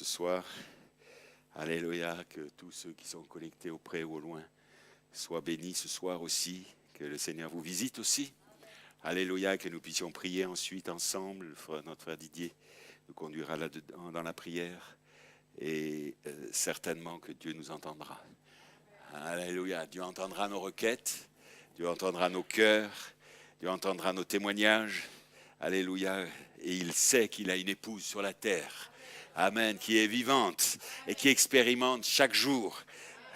ce soir. Alléluia, que tous ceux qui sont connectés au près ou au loin soient bénis ce soir aussi, que le Seigneur vous visite aussi. Alléluia, que nous puissions prier ensuite ensemble. Notre frère Didier nous conduira là-dedans dans la prière et certainement que Dieu nous entendra. Alléluia, Dieu entendra nos requêtes, Dieu entendra nos cœurs, Dieu entendra nos témoignages. Alléluia, et il sait qu'il a une épouse sur la terre. Amen, qui est vivante et qui expérimente chaque jour,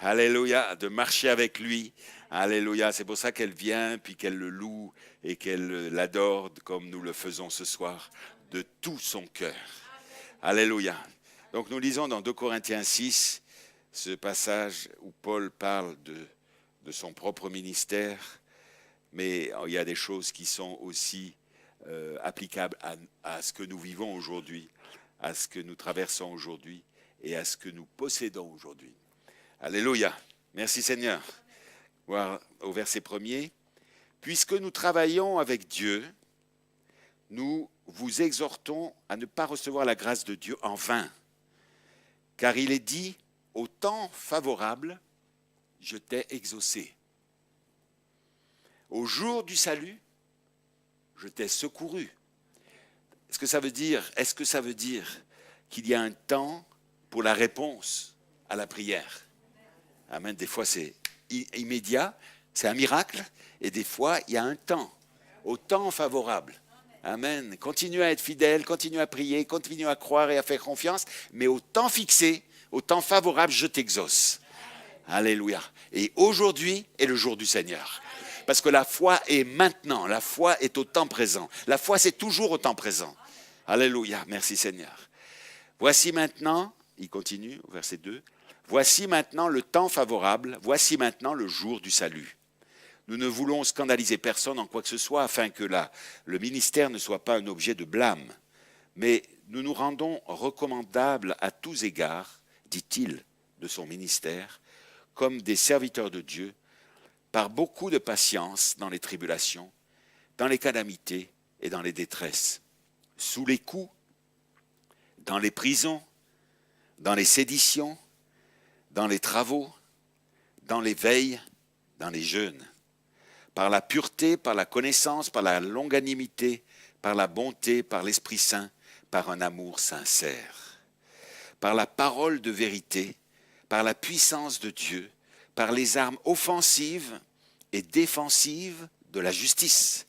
alléluia, de marcher avec lui. Alléluia, c'est pour ça qu'elle vient, puis qu'elle le loue et qu'elle l'adore comme nous le faisons ce soir, de tout son cœur. Alléluia. Donc nous lisons dans 2 Corinthiens 6, ce passage où Paul parle de son propre ministère, mais il y a des choses qui sont aussi applicables à ce que nous vivons aujourd'hui, à ce que nous traversons aujourd'hui et à ce que nous possédons aujourd'hui. Alléluia. Merci Seigneur. Voir au verset 1er. Puisque nous travaillons avec Dieu, nous vous exhortons à ne pas recevoir la grâce de Dieu en vain. Car il est dit, au temps favorable, je t'ai exaucé. Au jour du salut, je t'ai secouru. Est-ce que ça veut dire qu'il y a un temps pour la réponse à la prière? Amen. Des fois, c'est immédiat, c'est un miracle, et des fois, il y a un temps, au temps favorable. Amen. Continuez à être fidèle, continuez à prier, continuez à croire et à faire confiance, mais au temps fixé, au temps favorable, je t'exauce. Alléluia. Et aujourd'hui est le jour du Seigneur. Parce que la foi est maintenant, la foi est au temps présent. La foi, c'est toujours au temps présent. Alléluia, merci Seigneur. Voici maintenant, il continue au verset 2, voici maintenant le temps favorable, voici maintenant le jour du salut. Nous ne voulons scandaliser personne en quoi que ce soit afin que le ministère ne soit pas un objet de blâme. Mais nous nous rendons recommandables à tous égards, dit-il, de son ministère, comme des serviteurs de Dieu, par beaucoup de patience dans les tribulations, dans les calamités et dans les détresses, sous les coups, dans les prisons, dans les séditions, dans les travaux, dans les veilles, dans les jeûnes, par la pureté, par la connaissance, par la longanimité, par la bonté, par l'Esprit Saint, par un amour sincère, par la parole de vérité, par la puissance de Dieu, par les armes offensives et défensives de la justice,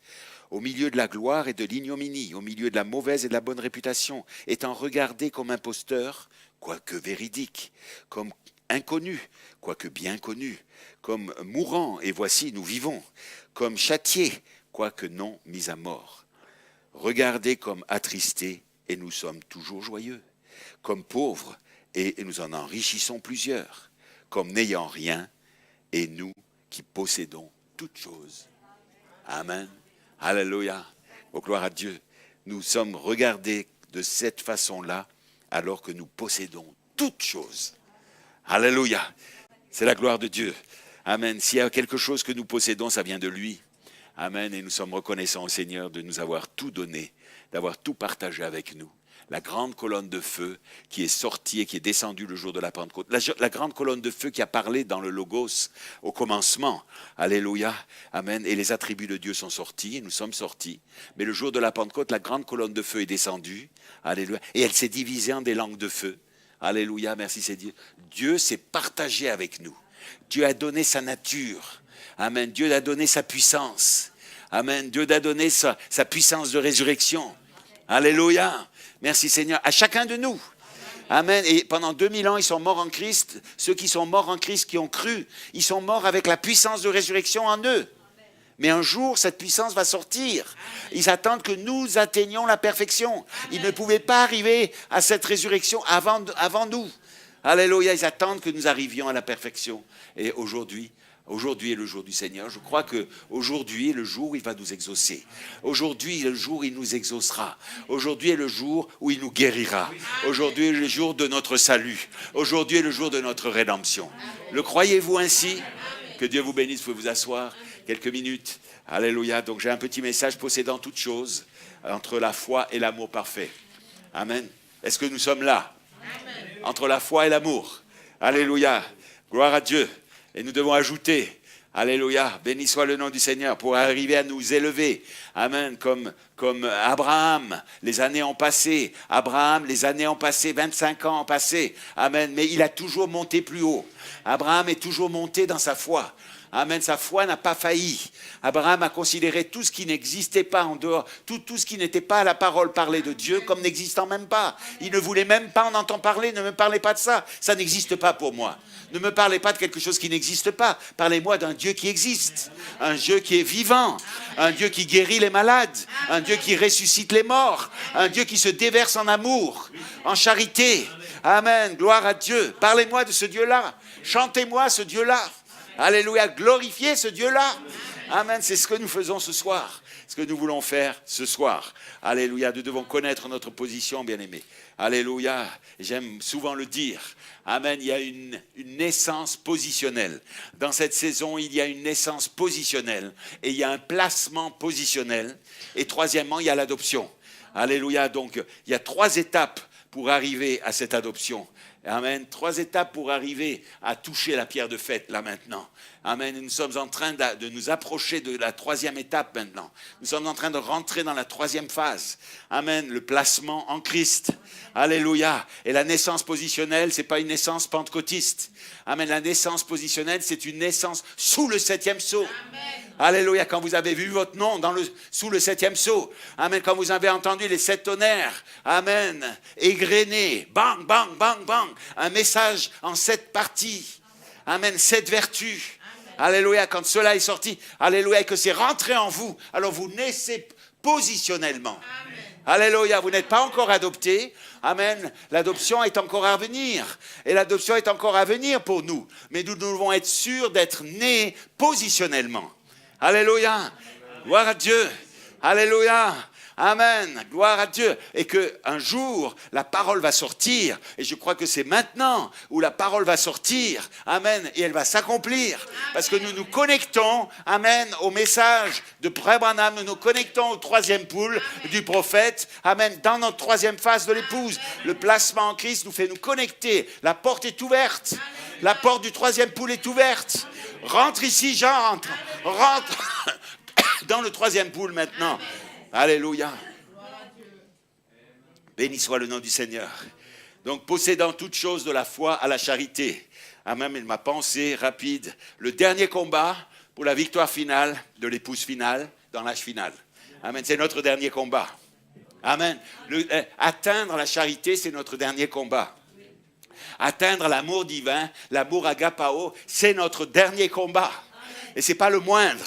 au milieu de la gloire et de l'ignominie, au milieu de la mauvaise et de la bonne réputation, étant regardé comme imposteur, quoique véridique, comme inconnu, quoique bien connu, comme mourant, et voici nous vivons, comme châtié, quoique non mis à mort, regardé comme attristé, et nous sommes toujours joyeux, comme pauvres, et nous en enrichissons plusieurs, comme n'ayant rien, et nous qui possédons toutes choses. Amen. Alléluia. Oh, gloire à Dieu. Nous sommes regardés de cette façon-là alors que nous possédons toutes choses. Alléluia. C'est la gloire de Dieu. Amen. S'il y a quelque chose que nous possédons, ça vient de lui. Amen. Et nous sommes reconnaissants au Seigneur de nous avoir tout donné, d'avoir tout partagé avec nous. La grande colonne de feu qui est sortie et qui est descendue le jour de la Pentecôte. La grande colonne de feu qui a parlé dans le Logos au commencement. Alléluia. Amen. Et les attributs de Dieu sont sortis, et nous sommes sortis. Mais le jour de la Pentecôte, la grande colonne de feu est descendue. Alléluia. Et elle s'est divisée en des langues de feu. Alléluia. Merci, c'est Dieu. Dieu s'est partagé avec nous. Dieu a donné sa nature. Amen. Dieu a donné sa puissance. Amen. Dieu a donné sa puissance de résurrection. Alléluia. Merci Seigneur, à chacun de nous. Amen. Et pendant 2000 ans, ils sont morts en Christ. Ceux qui sont morts en Christ, qui ont cru, ils sont morts avec la puissance de résurrection en eux. Mais un jour, cette puissance va sortir. Ils attendent que nous atteignions la perfection. Ils ne pouvaient pas arriver à cette résurrection avant nous. Alléluia, ils attendent que nous arrivions à la perfection. Et aujourd'hui est le jour du Seigneur. Je crois qu'aujourd'hui est le jour où il va nous exaucer. Aujourd'hui est le jour où il nous exaucera. Aujourd'hui est le jour où il nous guérira. Aujourd'hui est le jour de notre salut. Aujourd'hui est le jour de notre rédemption. Le croyez-vous ainsi? Que Dieu vous bénisse. Vous pouvez vous asseoir quelques minutes. Alléluia. Donc j'ai un petit message possédant toutes choses entre la foi et l'amour parfait. Amen. Est-ce que nous sommes là? Amen. entre la foi et l'amour. Alléluia. Gloire à Dieu. Et nous devons ajouter, alléluia, béni soit le nom du Seigneur, pour arriver à nous élever. Amen. Comme Abraham, les années ont passé. Abraham, les années ont passé, 25 ans ont passé. Amen. Mais il a toujours monté plus haut. Abraham est toujours monté dans sa foi. Amen, sa foi n'a pas failli. Abraham a considéré tout ce qui n'existait pas en dehors, tout ce qui n'était pas la parole parlée de Dieu comme n'existant même pas. Il ne voulait même pas en entendre parler, ne me parlez pas de ça. Ça n'existe pas pour moi. Ne me parlez pas de quelque chose qui n'existe pas. Parlez-moi d'un Dieu qui existe, un Dieu qui est vivant, un Dieu qui guérit les malades, un Dieu qui ressuscite les morts, un Dieu qui se déverse en amour, en charité. Amen, gloire à Dieu. Parlez-moi de ce Dieu-là. Chantez-moi ce Dieu-là. Alléluia, glorifiez ce Dieu-là. Amen, c'est ce que nous faisons ce soir, ce que nous voulons faire ce soir. Alléluia, nous devons connaître notre position, bien-aimés. Alléluia, j'aime souvent le dire. Amen, il y a une naissance positionnelle. Dans cette saison, il y a une naissance positionnelle et il y a un placement positionnel. Et troisièmement, il y a l'adoption. Alléluia, donc il y a 3 étapes pour arriver à cette adoption. Amen. 3 étapes pour arriver à toucher la pierre de fête, là maintenant. Amen. Nous sommes en train de nous approcher de la 3e étape maintenant. Nous sommes en train de rentrer dans la 3e phase. Amen. Le placement en Christ. Alléluia. Et la naissance positionnelle, c'est pas une naissance pentecôtiste. Amen. La naissance positionnelle, c'est une naissance sous le 7e sceau. Amen. Alléluia. Quand vous avez vu votre nom sous le 7e sceau. Amen. Quand vous avez entendu les 7 tonnerres. Amen. Égrenés. Bang, bang, bang, bang. Un message en 7 parties. Amen. 7 vertus. Alléluia. Quand cela est sorti. Alléluia. Et que c'est rentré en vous. Alors vous naissez positionnellement. Amen. Alléluia. Vous n'êtes pas encore adopté. Amen. L'adoption est encore à venir. Et l'adoption est encore à venir pour nous. Mais nous devons être sûrs d'être nés positionnellement. Alléluia. Gloire à Dieu. Alléluia. Amen. Gloire à Dieu. Et qu'un jour, la parole va sortir. Et je crois que c'est maintenant où la parole va sortir. Amen. Et elle va s'accomplir. Parce que nous nous connectons, amen, au message de Frère Branham. Nous nous connectons au 3e poule du prophète. Amen. Dans notre 3e phase de l'épouse. Le placement en Christ nous fait nous connecter. La porte est ouverte. La porte du 3e poule est ouverte. Rentre ici, Jean, rentre. Rentre dans le 3e poule maintenant. Alléluia. Béni soit le nom du Seigneur. Donc, possédant toutes choses de la foi à la charité. Amen, ma pensée rapide. Le dernier combat pour la victoire finale de l'épouse finale dans l'âge final. Amen, c'est notre dernier combat. Amen. Atteindre la charité, c'est notre dernier combat. Atteindre l'amour divin, l'amour agapao, c'est notre dernier combat. Et ce n'est pas le moindre.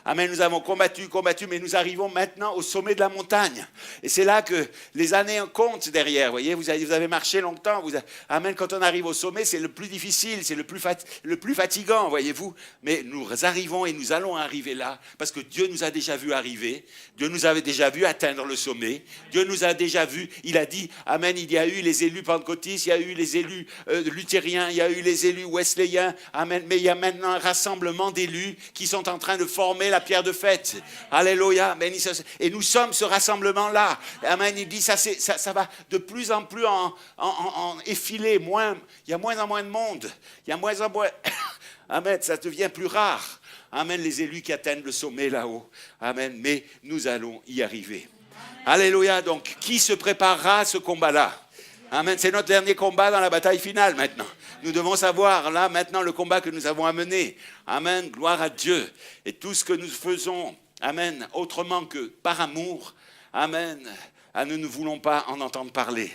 Amen, nous avons combattu, mais nous arrivons maintenant au sommet de la montagne. Et c'est là que les années comptent derrière. Voyez, vous avez marché longtemps. Amen, quand on arrive au sommet, c'est le plus difficile, c'est le plus fatigant, voyez-vous. Mais nous arrivons et nous allons arriver là, parce que Dieu nous a déjà vu arriver. Dieu nous avait déjà vu atteindre le sommet. Dieu nous a déjà vu. Il a dit, amen, il y a eu les élus pentecôtistes, il y a eu les élus luthériens, il y a eu les élus wesleyens. Amen, mais il y a maintenant un rassemblement d'élus qui sont en train de former la pierre de fête. Alléluia. Et nous sommes ce rassemblement-là. Amen. Il dit ça va de plus en plus en effiler. Il y a moins en moins de monde. Il y a moins en moins. Amen. Ça devient plus rare. Amen. Les élus qui atteignent le sommet là-haut. Amen. Mais nous allons y arriver. Alléluia. Donc, qui se préparera à ce combat-là? Amen. C'est notre dernier combat dans la bataille finale maintenant. Nous devons savoir là maintenant le combat que nous avons à mener. Amen. Gloire à Dieu. Et tout ce que nous faisons, amen, autrement que par amour, amen, nous ne voulons pas en entendre parler.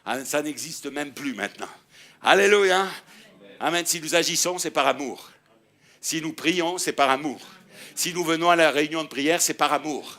Amen. Ça n'existe même plus maintenant. Alléluia. Amen. Si nous agissons, c'est par amour. Si nous prions, c'est par amour. Si nous venons à la réunion de prière, c'est par amour.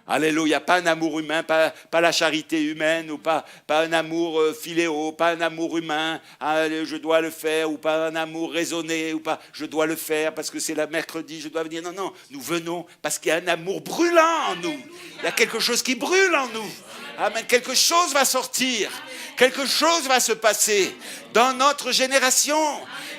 Alléluia, pas un amour humain, pas la charité humaine, ou pas un amour philéo, pas un amour humain, je dois le faire, ou pas un amour raisonné, ou pas je dois le faire parce que c'est le mercredi, je dois venir. Non, nous venons parce qu'il y a un amour brûlant en nous. Il y a quelque chose qui brûle en nous. Amen, quelque chose va sortir, quelque chose va se passer dans notre génération.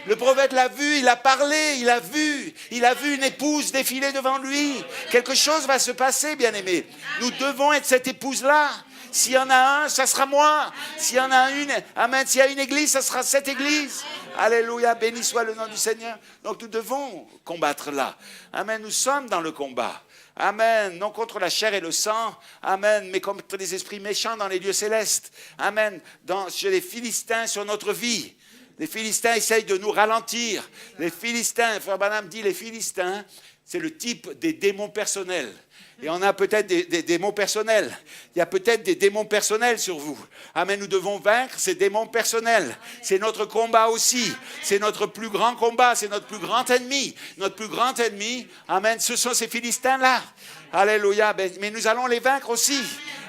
Le prophète l'a vu, il a parlé, il a vu une épouse défiler devant lui. Quelque chose va se passer, bien-aimés. Nous devons être cette épouse-là. S'il y en a un, ça sera moi. S'il y en a une, amen, s'il y a une église, ça sera cette église. Alléluia, béni soit le nom du Seigneur. Donc nous devons combattre là. Amen, nous sommes dans le combat. Amen, non contre la chair et le sang, amen, mais contre les esprits méchants dans les lieux célestes. Amen, chez les Philistins sur notre vie. Les Philistins essayent de nous ralentir. Les Philistins, Frère Branham dit, les Philistins, c'est le type des démons personnels. Et on a peut-être des démons personnels. Il y a peut-être des démons personnels sur vous. Amen, nous devons vaincre ces démons personnels. C'est notre combat aussi. C'est notre plus grand combat. C'est notre plus grand ennemi. Notre plus grand ennemi, amen, ce sont ces Philistins-là. Alléluia. Mais nous allons les vaincre aussi.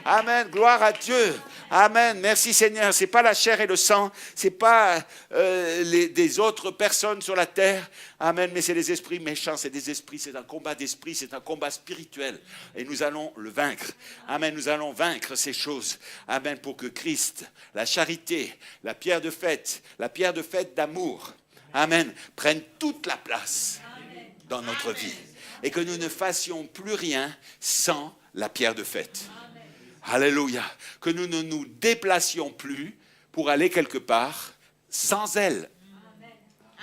Amen, gloire à Dieu. Amen, merci Seigneur. Ce n'est pas la chair et le sang, ce n'est pas des autres personnes sur la terre. Amen, mais c'est les esprits méchants, c'est des esprits, c'est un combat d'esprit, c'est un combat spirituel. Et nous allons le vaincre. Amen, nous allons vaincre ces choses. Amen, pour que Christ, la charité, la pierre de fête d'amour, amen, prenne toute la place dans notre vie. Et que nous ne fassions plus rien sans la pierre de fête. Alléluia. Que nous ne nous déplacions plus pour aller quelque part sans elle.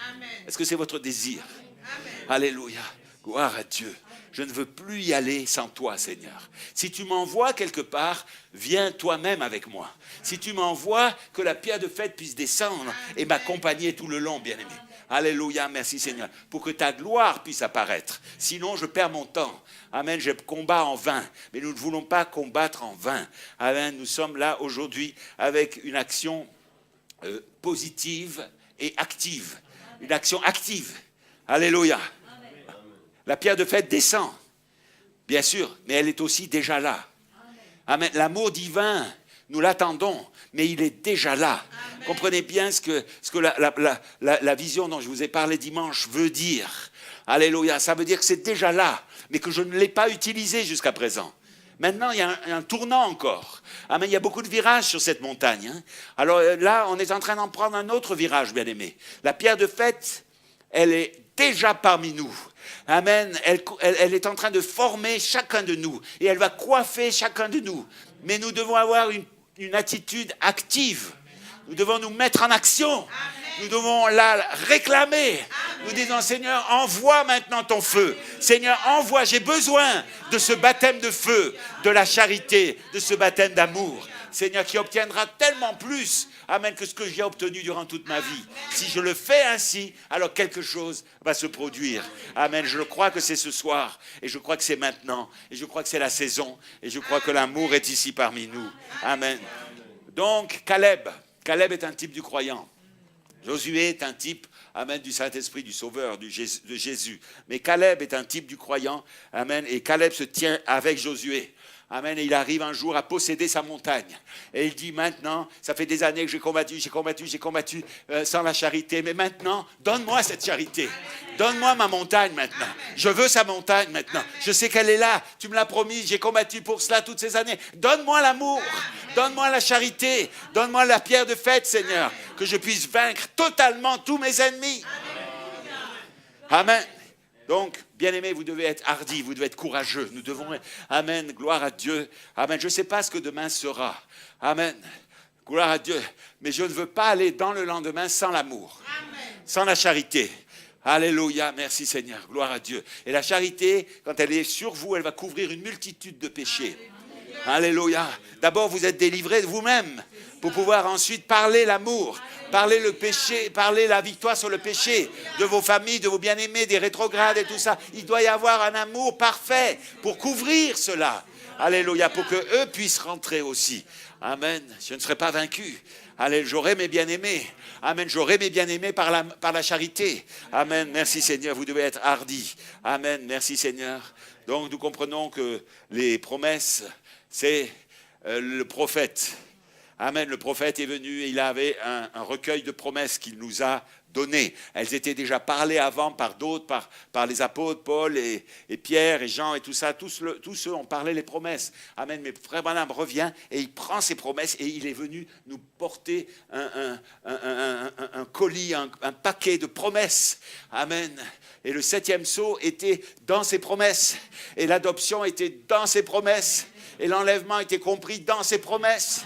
Amen. Est-ce que c'est votre désir? Amen. Alléluia. Gloire à Dieu. Je ne veux plus y aller sans toi, Seigneur. Si tu m'envoies quelque part, viens toi-même avec moi. Si tu m'envoies, que la pierre de fête puisse descendre et m'accompagner tout le long, bien-aimé. Alléluia, merci Seigneur, pour que ta gloire puisse apparaître. Sinon, je perds mon temps. Amen, je combats en vain. Mais nous ne voulons pas combattre en vain. Amen, nous sommes là aujourd'hui avec une action positive et active. Une action active. Alléluia. La pierre de fête descend, bien sûr, mais elle est aussi déjà là. Amen. L'amour divin, nous l'attendons, mais il est déjà là. Amen. Comprenez bien ce que la vision dont je vous ai parlé dimanche veut dire. Alléluia, ça veut dire que c'est déjà là, mais que je ne l'ai pas utilisé jusqu'à présent. Maintenant, il y a un tournant encore. Amen, il y a beaucoup de virages sur cette montagne. Hein. Alors là, on est en train d'en prendre un autre virage, bien-aimé. La pierre de fête, elle est déjà parmi nous. Amen, elle est en train de former chacun de nous et elle va coiffer chacun de nous. Mais nous devons avoir une attitude active. Nous devons nous mettre en action. Amen. Nous devons la réclamer. Amen. Nous disons, Seigneur, envoie maintenant ton feu. Seigneur, envoie, j'ai besoin de ce baptême de feu, de la charité, de ce baptême d'amour. Seigneur, qui obtiendra tellement plus, amen, que ce que j'ai obtenu durant toute ma vie. Si je le fais ainsi, alors quelque chose va se produire. Amen, je crois que c'est ce soir, et je crois que c'est maintenant, et je crois que c'est la saison, et je crois que l'amour est ici parmi nous. Amen. Donc, Caleb est un type du croyant. Josué est un type, amen, du Saint-Esprit, du Sauveur, de Jésus. Mais Caleb est un type du croyant, amen, et Caleb se tient avec Josué. Amen, et il arrive un jour à posséder sa montagne. Et il dit maintenant, ça fait des années que j'ai combattu sans la charité. Mais maintenant, donne-moi cette charité. Donne-moi ma montagne maintenant. Je veux sa montagne maintenant. Je sais qu'elle est là. Tu me l'as promis, j'ai combattu pour cela toutes ces années. Donne-moi l'amour. Donne-moi la charité. Donne-moi la pierre de fête, Seigneur. Que je puisse vaincre totalement tous mes ennemis. Amen. Donc, bien-aimés, vous devez être hardis, vous devez être courageux. Nous devons, amen, gloire à Dieu. Amen, je ne sais pas ce que demain sera. Amen, gloire à Dieu. Mais je ne veux pas aller dans le lendemain sans l'amour, sans la charité. Alléluia, merci Seigneur, gloire à Dieu. Et la charité, quand elle est sur vous, elle va couvrir une multitude de péchés. Alléluia. D'abord, vous êtes délivrés de vous-même pour pouvoir ensuite parler l'amour. Parlez le péché, parlez la victoire sur le péché de vos familles, de vos bien-aimés, des rétrogrades et tout ça. Il doit y avoir un amour parfait pour couvrir cela. Alléluia, pour qu'eux puissent rentrer aussi. Amen. Je ne serai pas vaincu. Allez, j'aurai mes bien-aimés. Amen. J'aurai mes bien-aimés par la charité. Amen. Merci Seigneur. Vous devez être hardis. Amen. Merci Seigneur. Donc nous comprenons que les promesses, c'est le prophète. Amen, le prophète est venu et il avait un recueil de promesses qu'il nous a données. Elles étaient déjà parlées avant par d'autres, par les apôtres, Paul et Pierre et Jean et tout ça. Tous ceux ont parlé les promesses. Amen, mais Frère Branham revient et il prend ces promesses et il est venu nous porter un colis, un paquet de promesses. Amen. Et le 7e sceau était dans ces promesses. Et l'adoption était dans ces promesses. et l'enlèvement était compris dans ses promesses.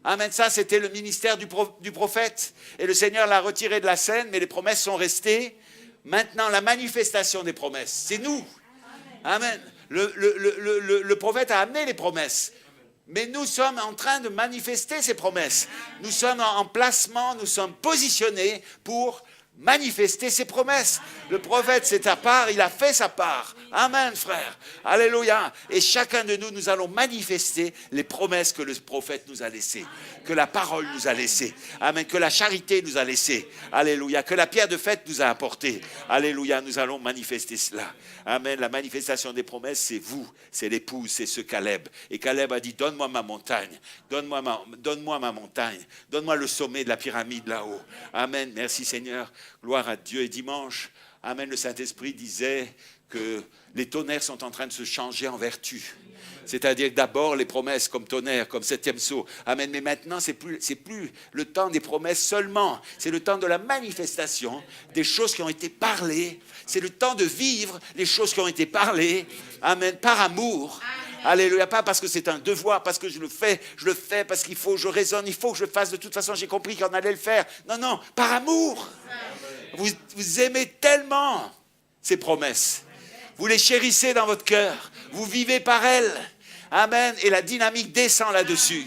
Amen. Ça, c'était le ministère du prophète. Et le Seigneur l'a retiré de la scène, mais les promesses sont restées. Maintenant, la manifestation des promesses, c'est nous. Amen. Le prophète a amené les promesses. Mais nous sommes en train de manifester ces promesses. Nous sommes en placement, nous sommes positionnés pour manifester ses promesses. Le prophète, c'est sa part, il a fait sa part. Amen, frère. Alléluia. Et chacun de nous, nous allons manifester les promesses que le prophète nous a laissées, que la parole nous a laissées. Amen. Que la charité nous a laissées. Alléluia. Que la pierre de fête nous a apporté. Alléluia. Nous allons manifester cela. Amen. La manifestation des promesses, c'est vous, c'est l'épouse, c'est ce Caleb. Et Caleb a dit, donne-moi ma montagne. Donne-moi ma montagne. Donne-moi le sommet de la pyramide là-haut. Amen. Merci Seigneur. Gloire à Dieu. Et dimanche, amen, le Saint-Esprit disait que les tonnerres sont en train de se changer en vertu. C'est-à-dire que d'abord les promesses comme tonnerre, comme septième sceau. Amen. Mais maintenant, c'est plus le temps des promesses seulement. C'est le temps de la manifestation des choses qui ont été parlées. C'est le temps de vivre les choses qui ont été parlées. Amen. Par amour. Alléluia, pas parce que c'est un devoir, parce que je le fais parce qu'il faut, je raisonne, il faut que je le fasse, de toute façon j'ai compris qu'on allait le faire. Non, par amour. Vous aimez tellement ces promesses. Vous les chérissez dans votre cœur. Vous vivez par elles. Amen. Et la dynamique descend là-dessus.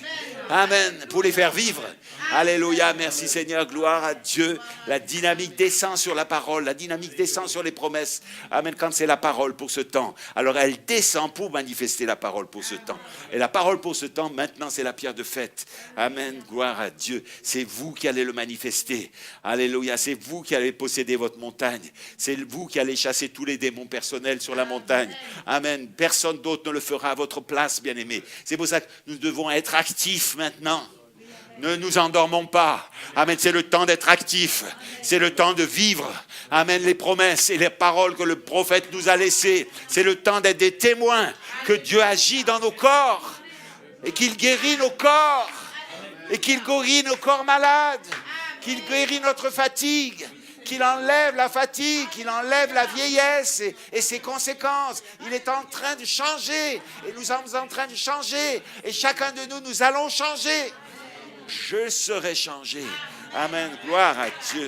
Amen. Pour les faire vivre. Alléluia. Merci Seigneur. Gloire à Dieu. La dynamique descend sur la parole. La dynamique descend sur les promesses. Amen. Quand c'est la parole pour ce temps, alors elle descend pour manifester la parole pour ce temps. Et la parole pour ce temps, maintenant, c'est la pierre de fête. Amen. Gloire à Dieu. C'est vous qui allez le manifester. Alléluia. C'est vous qui allez posséder votre montagne. C'est vous qui allez chasser tous les démons personnels sur la montagne. Amen. Personne d'autre ne le fera à votre place, bien-aimés. C'est pour ça que nous devons être actifs maintenant. Ne nous endormons pas. Amen. C'est le temps d'être actifs. C'est le temps de vivre. Amen. Les promesses et les paroles que le prophète nous a laissées. C'est le temps d'être des témoins que Dieu agit dans nos corps et qu'il guérit nos corps et qu'il guérit nos corps malades, qu'il guérit notre fatigue, qu'il enlève la fatigue, qu'il enlève la vieillesse et ses conséquences. Il est en train de changer et nous sommes en train de changer et chacun de nous, nous allons changer. Je serai changé. Amen. Gloire à Dieu.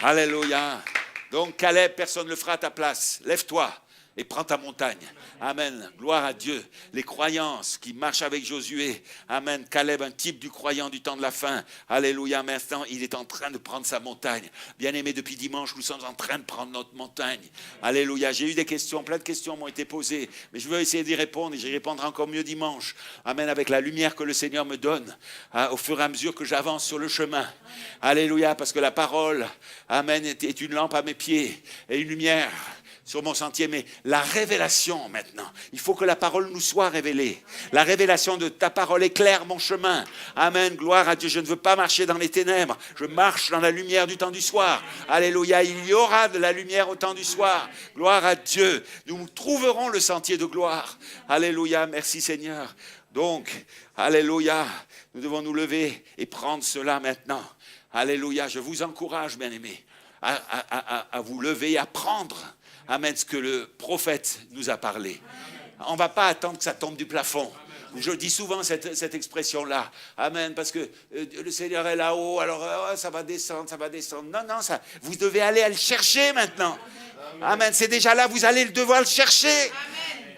Alléluia. Donc, Caleb, personne ne le fera à ta place. Lève-toi et prends ta montagne. Amen. Gloire à Dieu. Les croyances qui marchent avec Josué. Amen. Caleb, un type du croyant du temps de la fin. Alléluia. Maintenant, il est en train de prendre sa montagne. Bien-aimés, depuis dimanche, nous sommes en train de prendre notre montagne. Alléluia. J'ai eu des questions, plein de questions m'ont été posées. Mais je veux essayer d'y répondre et j'y répondrai encore mieux dimanche. Amen. Avec la lumière que le Seigneur me donne au fur et à mesure que j'avance sur le chemin. Alléluia. Parce que la parole, amen, est une lampe à mes pieds et une lumière sur mon sentier, mais la révélation maintenant. Il faut que la parole nous soit révélée. La révélation de ta parole éclaire mon chemin. Amen, gloire à Dieu. Je ne veux pas marcher dans les ténèbres. Je marche dans la lumière du temps du soir. Alléluia, il y aura de la lumière au temps du soir. Gloire à Dieu. Nous trouverons le sentier de gloire. Alléluia, merci Seigneur. Donc, alléluia, nous devons nous lever et prendre cela maintenant. Alléluia, je vous encourage, bien-aimés, à vous lever et à prendre. Amen, ce que le prophète nous a parlé. On ne va pas attendre que ça tombe du plafond. Je dis souvent cette expression-là. Amen, parce que le Seigneur est là-haut, alors ça va descendre, ça va descendre. Non, vous devez aller le chercher maintenant. Amen, c'est déjà là, vous allez devoir le chercher.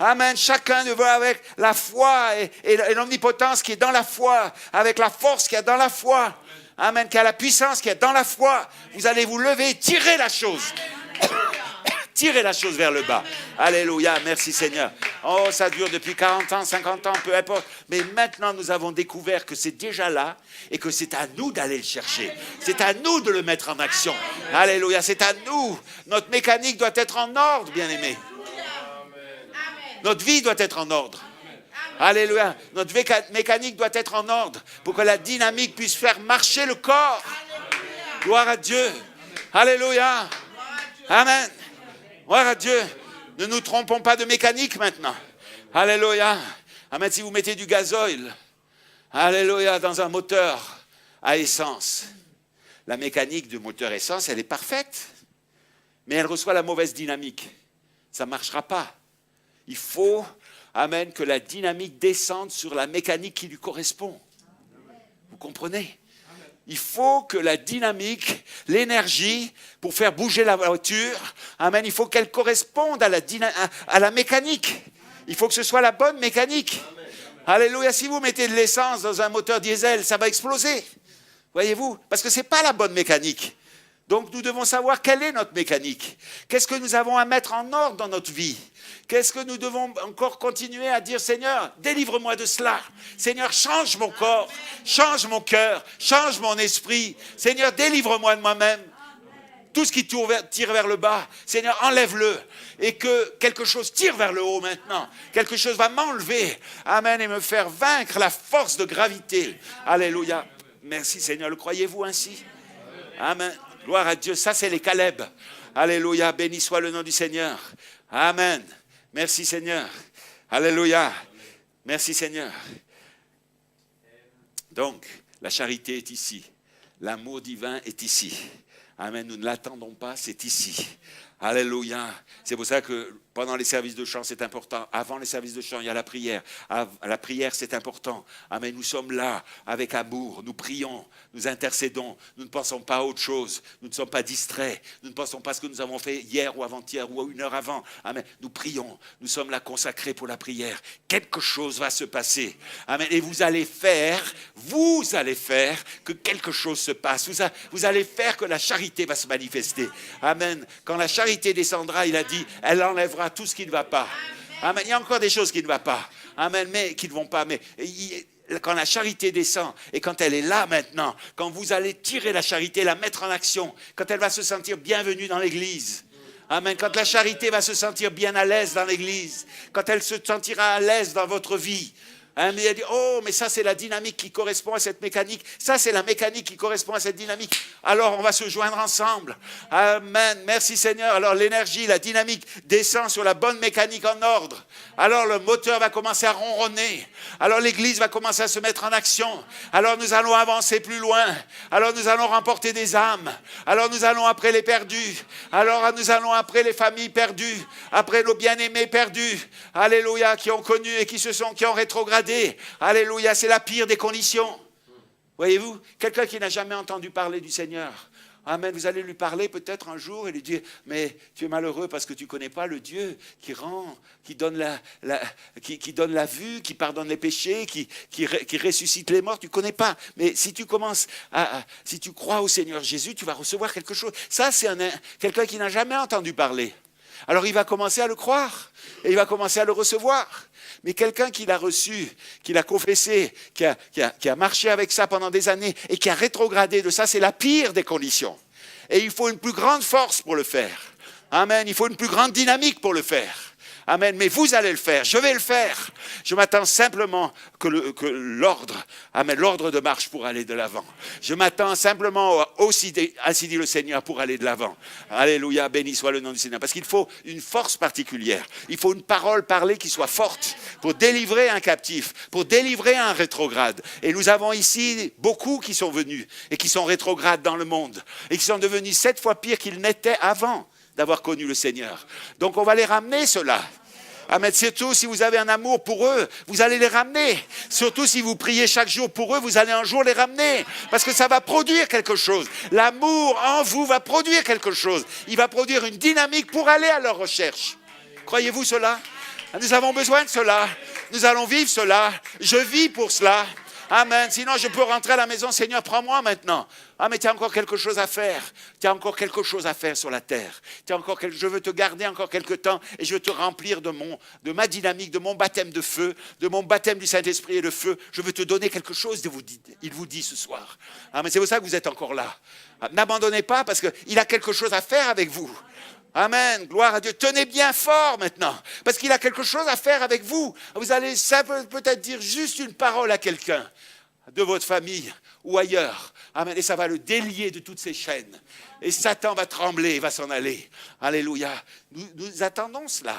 Amen, chacun devra avec la foi et l'omnipotence qui est dans la foi, avec la force qui est dans la foi. Amen, qui a la puissance qui est dans la foi. Vous allez vous lever et tirer la chose. Tirez la chose vers le bas. Alléluia, merci Seigneur. Oh, ça dure depuis 40 ans, 50 ans, peu importe. Mais maintenant, nous avons découvert que c'est déjà là et que c'est à nous d'aller le chercher. C'est à nous de le mettre en action. Alléluia, c'est à nous. Notre mécanique doit être en ordre, bien-aimés. Notre vie doit être en ordre. Alléluia. Notre mécanique doit être en ordre pour que la dynamique puisse faire marcher le corps. Gloire à Dieu. Alléluia. Amen. Gloire à Dieu. Ne nous trompons pas de mécanique maintenant. Alléluia. Amen. Si vous mettez du gasoil, alléluia, dans un moteur à essence, la mécanique du moteur essence, elle est parfaite, mais elle reçoit la mauvaise dynamique. Ça ne marchera pas. Il faut, Amen, que la dynamique descende sur la mécanique qui lui correspond. Vous comprenez? Il faut que la dynamique, l'énergie, pour faire bouger la voiture, amen, il faut qu'elle corresponde à la mécanique. Il faut que ce soit la bonne mécanique. Alléluia. Si vous mettez de l'essence dans un moteur diesel, ça va exploser. Voyez-vous? Parce que ce n'est pas la bonne mécanique. Donc nous devons savoir quelle est notre mécanique. Qu'est-ce que nous avons à mettre en ordre dans notre vie? Qu'est-ce que nous devons encore continuer à dire? Seigneur, délivre-moi de cela. Seigneur, change mon corps, change mon cœur, change mon esprit. Seigneur, délivre-moi de moi-même. Tout ce qui tire vers le bas, Seigneur, enlève-le. Et que quelque chose tire vers le haut maintenant. Quelque chose va m'enlever. Amen. Et me faire vaincre la force de gravité. Alléluia. Merci Seigneur. Le croyez-vous ainsi? Amen. Gloire à Dieu. Ça, c'est les Caleb. Alléluia. Béni soit le nom du Seigneur. Amen. Merci Seigneur. Alléluia. Merci Seigneur. Donc, la charité est ici. L'amour divin est ici. Amen. Nous ne l'attendons pas, c'est ici. Alléluia. C'est pour ça que pendant les services de chant, c'est important. Avant les services de chant, il y a la prière. La prière, c'est important. Amen. Nous sommes là avec amour. Nous prions, nous intercédons. Nous ne pensons pas à autre chose. Nous ne sommes pas distraits. Nous ne pensons pas à ce que nous avons fait hier ou avant-hier ou une heure avant. Amen. Nous prions. Nous sommes là consacrés pour la prière. Quelque chose va se passer. Amen. Et vous allez faire que quelque chose se passe. Vous allez faire que la charité va se manifester. Amen. Quand la charité descendra, il a dit, elle enlèvera tout ce qui ne va pas. Amen. Il y a encore des choses qui ne vont pas. Amen. Mais qui ne vont pas. Mais quand la charité descend et quand elle est là maintenant, quand vous allez tirer la charité, la mettre en action, quand elle va se sentir bienvenue dans l'église. Amen. Quand la charité va se sentir bien à l'aise dans l'église, quand elle se sentira à l'aise dans votre vie. Mais il a dit, oh, mais ça c'est la dynamique qui correspond à cette mécanique. Ça c'est la mécanique qui correspond à cette dynamique. Alors on va se joindre ensemble. Amen. Merci Seigneur. Alors l'énergie, la dynamique descend sur la bonne mécanique en ordre. Alors le moteur va commencer à ronronner. Alors l'église va commencer à se mettre en action. Alors nous allons avancer plus loin. Alors nous allons remporter des âmes. Alors nous allons après les perdus. Alors nous allons après les familles perdues. Après nos bien-aimés perdus. Alléluia, qui ont connu et qui ont rétrogradé. Alléluia, c'est la pire des conditions. Voyez-vous, quelqu'un qui n'a jamais entendu parler du Seigneur. Amen, vous allez lui parler peut-être un jour et lui dire, mais tu es malheureux parce que tu ne connais pas le Dieu qui rend, qui donne la vue, qui pardonne les péchés, qui ressuscite les morts, tu ne connais pas. Mais si tu si tu crois au Seigneur Jésus, tu vas recevoir quelque chose. Ça, c'est quelqu'un qui n'a jamais entendu parler. Alors il va commencer à le croire et il va commencer à le recevoir. Mais quelqu'un qui l'a reçu, qui l'a confessé, qui a marché avec ça pendant des années et qui a rétrogradé de ça, c'est la pire des conditions. Et il faut une plus grande force pour le faire. Amen. Il faut une plus grande dynamique pour le faire. Amen. Mais vous allez le faire. Je vais le faire. Je m'attends simplement que l'ordre de marche pour aller de l'avant. Je m'attends simplement ainsi dit le Seigneur, pour aller de l'avant. Alléluia, béni soit le nom du Seigneur. Parce qu'il faut une force particulière. Il faut une parole parlée qui soit forte pour délivrer un captif, pour délivrer un rétrograde. Et nous avons ici beaucoup qui sont venus et qui sont rétrogrades dans le monde et qui sont devenus 7 fois pires qu'ils n'étaient avant d'avoir connu le Seigneur. Donc on va les ramener, ceux-là. Amen. Surtout si vous avez un amour pour eux, vous allez les ramener. Surtout si vous priez chaque jour pour eux, vous allez un jour les ramener. Parce que ça va produire quelque chose. L'amour en vous va produire quelque chose. Il va produire une dynamique pour aller à leur recherche. Croyez-vous cela? Nous avons besoin de cela. Nous allons vivre cela. Je vis pour cela. Amen. Sinon, je peux rentrer à la maison. Seigneur, prends-moi maintenant. Ah, mais tu as encore quelque chose à faire. Tu as encore quelque chose à faire sur la terre. Je veux te garder encore quelque temps et je veux te remplir de ma dynamique, de mon baptême de feu, de mon baptême du Saint-Esprit et de feu. Je veux te donner quelque chose, il vous dit ce soir. Ah, mais c'est pour ça que vous êtes encore là. N'abandonnez pas parce qu'il a quelque chose à faire avec vous. Amen, gloire à Dieu. Tenez bien fort maintenant, parce qu'il a quelque chose à faire avec vous. Vous allez peut-être dire juste une parole à quelqu'un de votre famille ou ailleurs. Amen, et ça va le délier de toutes ces chaînes. Et Satan va trembler, il va s'en aller. Alléluia. Nous attendons cela.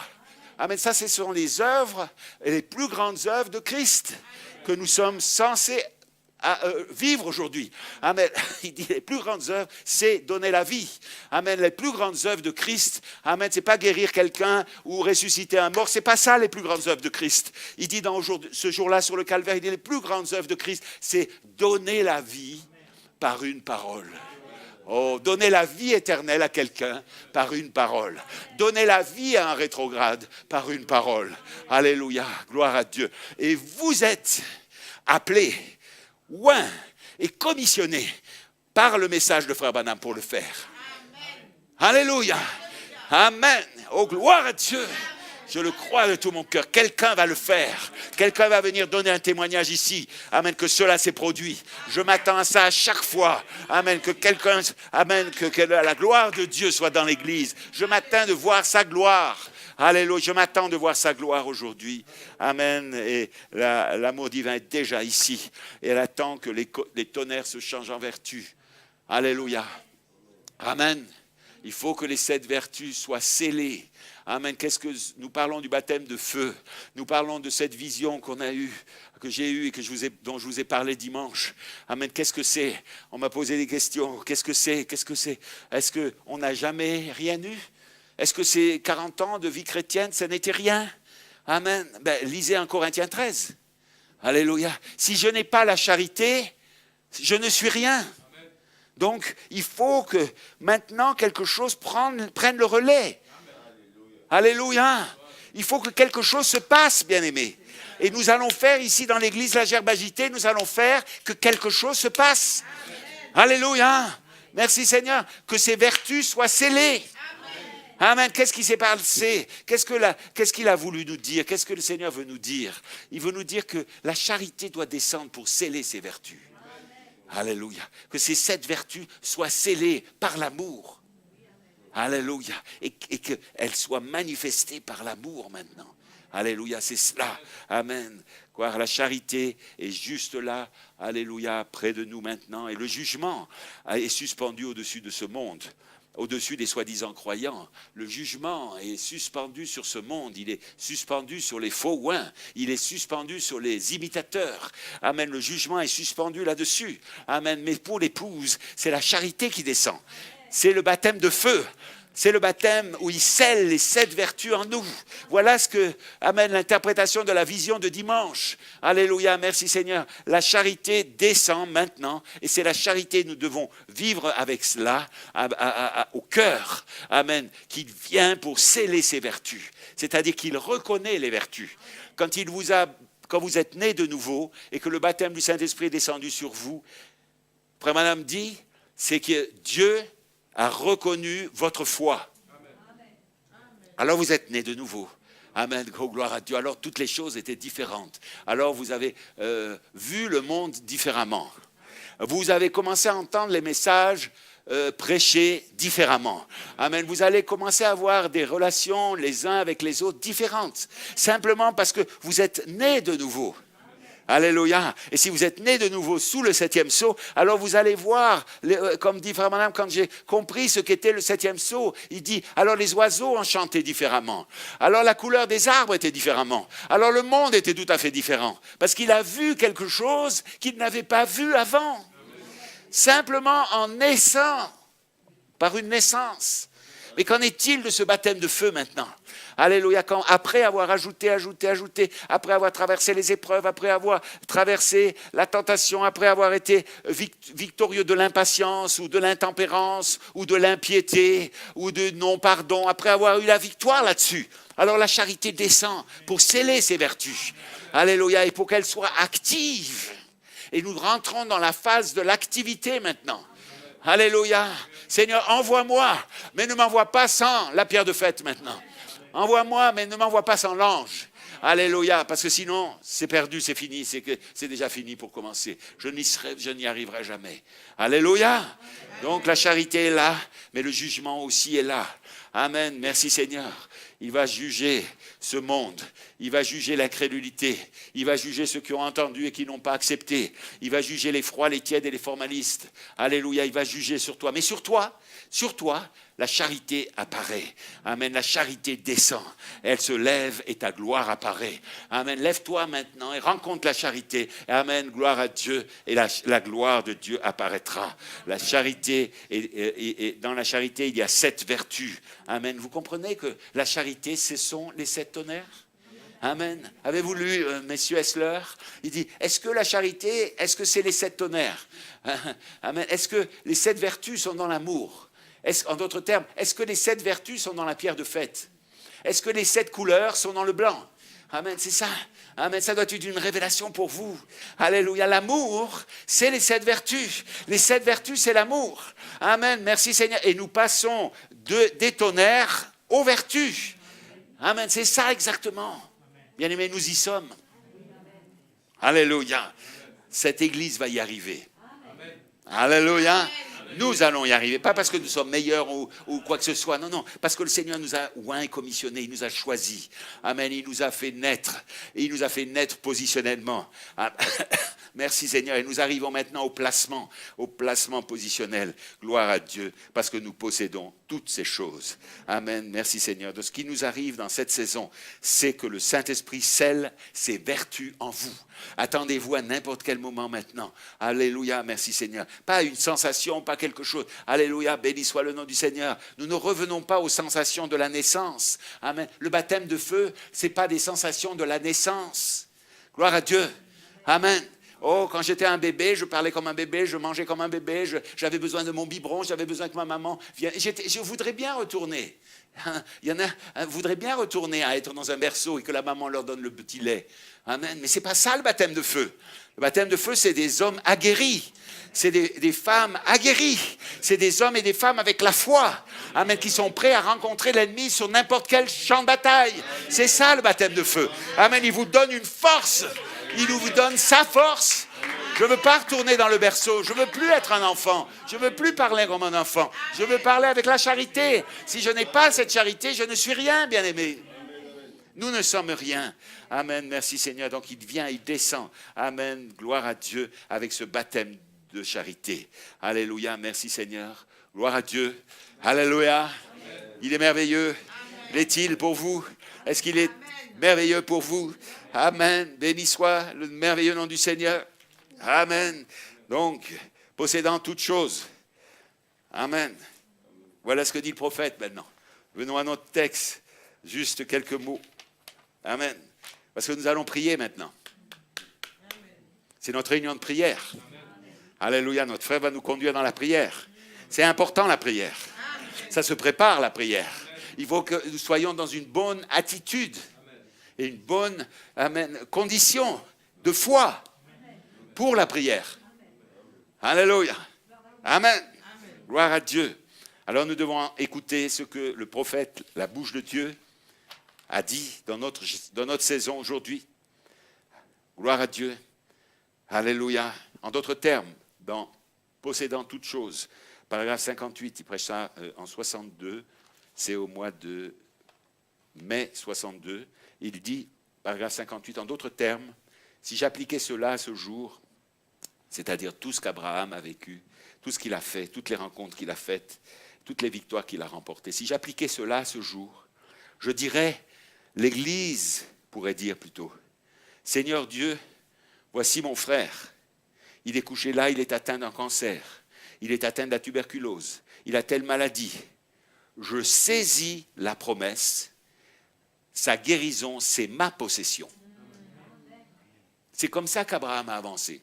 Amen, ça ce sont les œuvres, les plus grandes œuvres de Christ que nous sommes censés vivre aujourd'hui. Amen. Il dit les plus grandes œuvres, c'est donner la vie. Amen. Les plus grandes œuvres de Christ, amen, c'est pas guérir quelqu'un ou ressusciter un mort. C'est pas ça les plus grandes œuvres de Christ. Il dit ce jour-là sur le calvaire, il dit les plus grandes œuvres de Christ, c'est donner la vie par une parole. Oh, donner la vie éternelle à quelqu'un par une parole. Donner la vie à un rétrograde par une parole. Alléluia, gloire à Dieu. Et vous êtes appelés, oint et commissionné par le message de Frère Branham pour le faire. Amen. Alléluia. Amen. Oh, gloire à Dieu. Je le crois de tout mon cœur. Quelqu'un va le faire. Quelqu'un va venir donner un témoignage ici. Amen, que cela s'est produit. Je m'attends à ça à chaque fois. Amen, que quelqu'un, amen, que la gloire de Dieu soit dans l'église. Je m'attends de voir sa gloire. Alléluia, je m'attends de voir sa gloire aujourd'hui. Amen. Et l'amour divin est déjà ici. Et elle attend que les tonnerres se changent en vertu. Alléluia. Amen. Il faut que les 7 vertus soient scellées. Amen. Nous parlons du baptême de feu. Nous parlons de cette vision qu'on a eue, que j'ai eue et dont je vous ai parlé dimanche. Amen. Qu'est-ce que c'est? On m'a posé des questions. Qu'est-ce que c'est? Qu'est-ce que c'est? Est-ce qu'on n'a jamais rien eu? Est-ce que ces 40 ans de vie chrétienne, ça n'était rien? Amen. Lisez 1 Corinthiens 13. Alléluia. Si je n'ai pas la charité, je ne suis rien. Donc, il faut que maintenant quelque chose prenne le relais. Alléluia. Il faut que quelque chose se passe, bien-aimés. Et nous allons faire ici dans l'église La Gerbe Agitée, nous allons faire que quelque chose se passe. Alléluia. Merci Seigneur. Que ces vertus soient scellées. Amen. Qu'est-ce qui s'est passé? Qu'est-ce qu'il a voulu nous dire? Qu'est-ce que le Seigneur veut nous dire? Il veut nous dire que la charité doit descendre pour sceller ces vertus. Alléluia. Que ces 7 vertus soient scellées par l'amour. Alléluia. Et qu'elles soient manifestées par l'amour maintenant. Alléluia. C'est cela. Amen. Car la charité est juste là. Alléluia. Près de nous maintenant. Et le jugement est suspendu au-dessus de ce monde. Au-dessus des soi-disant croyants. Le jugement est suspendu sur ce monde. Il est suspendu sur les faux oints. Il est suspendu sur les imitateurs. Amen. Le jugement est suspendu là-dessus. Amen. Mais pour l'épouse, c'est la charité qui descend. C'est le baptême de feu. C'est le baptême où il scelle les 7 vertus en nous. Voilà ce que amène l'interprétation de la vision de dimanche. Alléluia, merci Seigneur. La charité descend maintenant et c'est la charité, nous devons vivre avec cela au cœur. Amen. Qui vient pour sceller ses vertus. C'est-à-dire qu'il reconnaît les vertus. Quand vous êtes né de nouveau et que le baptême du Saint-Esprit est descendu sur vous, Frère Madame dit, c'est que Dieu a reconnu votre foi. Alors vous êtes nés de nouveau. Amen, oh, gloire à Dieu. Alors toutes les choses étaient différentes. Alors vous avez vu le monde différemment. Vous avez commencé à entendre les messages prêchés différemment. Amen. Vous allez commencer à avoir des relations les uns avec les autres différentes. Simplement parce que vous êtes nés de nouveau. Alléluia. Et si vous êtes né de nouveau sous le 7e sceau, alors vous allez voir, comme dit Frère Branham, quand j'ai compris ce qu'était le 7e sceau, il dit, alors les oiseaux ont chanté différemment. Alors la couleur des arbres était différemment. Alors le monde était tout à fait différent. Parce qu'il a vu quelque chose qu'il n'avait pas vu avant. Simplement en naissant, par une naissance. Mais qu'en est-il de ce baptême de feu maintenant? Alléluia, après avoir ajouté, après avoir traversé les épreuves, après avoir traversé la tentation, après avoir été victorieux de l'impatience ou de l'intempérance ou de l'impiété ou de non-pardon, après avoir eu la victoire là-dessus, alors la charité descend pour sceller ses vertus. Alléluia, et pour qu'elle soit active. Et nous rentrons dans la phase de l'activité maintenant. Alléluia. Seigneur, envoie-moi, mais ne m'envoie pas sans la pierre de fête maintenant. Envoie-moi, mais ne m'envoie pas sans l'ange. Alléluia, parce que sinon, c'est perdu, c'est fini, c'est déjà fini pour commencer. Je n'y arriverai jamais. Alléluia. Donc la charité est là, mais le jugement aussi est là. Amen. Merci Seigneur. Il va juger ce monde. Il va juger l'incrédulité. Il va juger ceux qui ont entendu et qui n'ont pas accepté. Il va juger les froids, les tièdes et les formalistes. Alléluia. Il va juger sur toi. Mais sur toi, la charité apparaît. Amen. La charité descend. Elle se lève et ta gloire apparaît. Amen. Lève-toi maintenant et rencontre la charité. Amen. Gloire à Dieu. Et la gloire de Dieu apparaîtra. La charité, et dans la charité, il y a 7 vertus. Amen. Vous comprenez que la charité, ce sont les 7 tonnerres? Amen. Avez-vous lu Messieurs Hessler? Il dit, est-ce que la charité, est-ce que c'est les 7 tonnerres? Amen. Est-ce que les 7 vertus sont dans l'amour? En d'autres termes, est-ce que les 7 vertus sont dans la pierre de fête? Est-ce que les 7 couleurs sont dans le blanc? Amen, c'est ça. Amen, ça doit être une révélation pour vous. Alléluia, l'amour, c'est les 7 vertus. Les 7 vertus, c'est l'amour. Amen, merci Seigneur. Et nous passons des tonnerres aux vertus. Amen, c'est ça exactement. Bien-aimés, nous y sommes. Alléluia. Cette église va y arriver. Alléluia. Nous allons y arriver, pas parce que nous sommes meilleurs ou quoi que ce soit, non, parce que le Seigneur nous a oint et commissionné, il nous a choisis. Amen, il nous a fait naître, et il nous a fait naître positionnellement. Merci Seigneur, et nous arrivons maintenant au placement positionnel. Gloire à Dieu, parce que nous possédons toutes ces choses. Amen, merci Seigneur. De ce qui nous arrive dans cette saison, c'est que le Saint-Esprit scelle ses vertus en vous. Attendez-vous à n'importe quel moment maintenant. Alléluia, merci Seigneur. Pas une sensation, pas quelque chose. Alléluia, béni soit le nom du Seigneur. Nous ne revenons pas aux sensations de la naissance. Amen. Le baptême de feu, ce n'est pas des sensations de la naissance. Gloire à Dieu. Amen. Oh, quand j'étais un bébé, je parlais comme un bébé, je mangeais comme un bébé, j'avais besoin de mon biberon, j'avais besoin que ma maman vienne. Je voudrais bien retourner. Il y en a voudraient bien retourner à être dans un berceau et que la maman leur donne le petit lait. Amen. Mais ce n'est pas ça le baptême de feu. Le baptême de feu, c'est des hommes aguerris. C'est des femmes aguerries. C'est des hommes et des femmes avec la foi. Amen. Qui sont prêts à rencontrer l'ennemi sur n'importe quel champ de bataille. C'est ça le baptême de feu. Amen. Il vous donne une force. Il vous donne sa force. Je ne veux pas retourner dans le berceau. Je ne veux plus être un enfant. Je ne veux plus parler comme un enfant. Je veux parler avec la charité. Si je n'ai pas cette charité, je ne suis rien, bien-aimé. Nous ne sommes rien. Amen. Merci Seigneur. Donc il vient, il descend. Amen. Gloire à Dieu avec ce baptême de charité. Alléluia. Merci Seigneur. Gloire à Dieu. Alléluia. Amen. Il est merveilleux. L'est-il pour vous? Est-ce qu'il est merveilleux pour vous? Amen. Béni soit le merveilleux nom du Seigneur. Amen. Donc, possédant toutes choses. Amen. Voilà ce que dit le prophète maintenant. Venons à notre texte. Juste quelques mots. Amen. Parce que nous allons prier maintenant. C'est notre réunion de prière. Alléluia. Notre frère va nous conduire dans la prière. C'est important la prière. Ça se prépare la prière. Il faut que nous soyons dans une bonne attitude et une bonne condition de foi pour la prière. Alléluia. Amen. Gloire à Dieu. Alors nous devons écouter ce que le prophète, la bouche de Dieu, a dit dans notre saison aujourd'hui. Gloire à Dieu. Alléluia. En d'autres termes, dans possédant toutes choses, paragraphe 58, il prêche ça en 62, c'est au mois de mai 62, il dit, paragraphe 58, en d'autres termes, si j'appliquais cela à ce jour, c'est-à-dire tout ce qu'Abraham a vécu, tout ce qu'il a fait, toutes les rencontres qu'il a faites, toutes les victoires qu'il a remportées, si j'appliquais cela à ce jour, je dirais, l'Église pourrait dire plutôt, Seigneur Dieu, voici mon frère, il est couché là, il est atteint d'un cancer, il est atteint de la tuberculose, il a telle maladie. Je saisis la promesse, sa guérison, c'est ma possession. C'est comme ça qu'Abraham a avancé.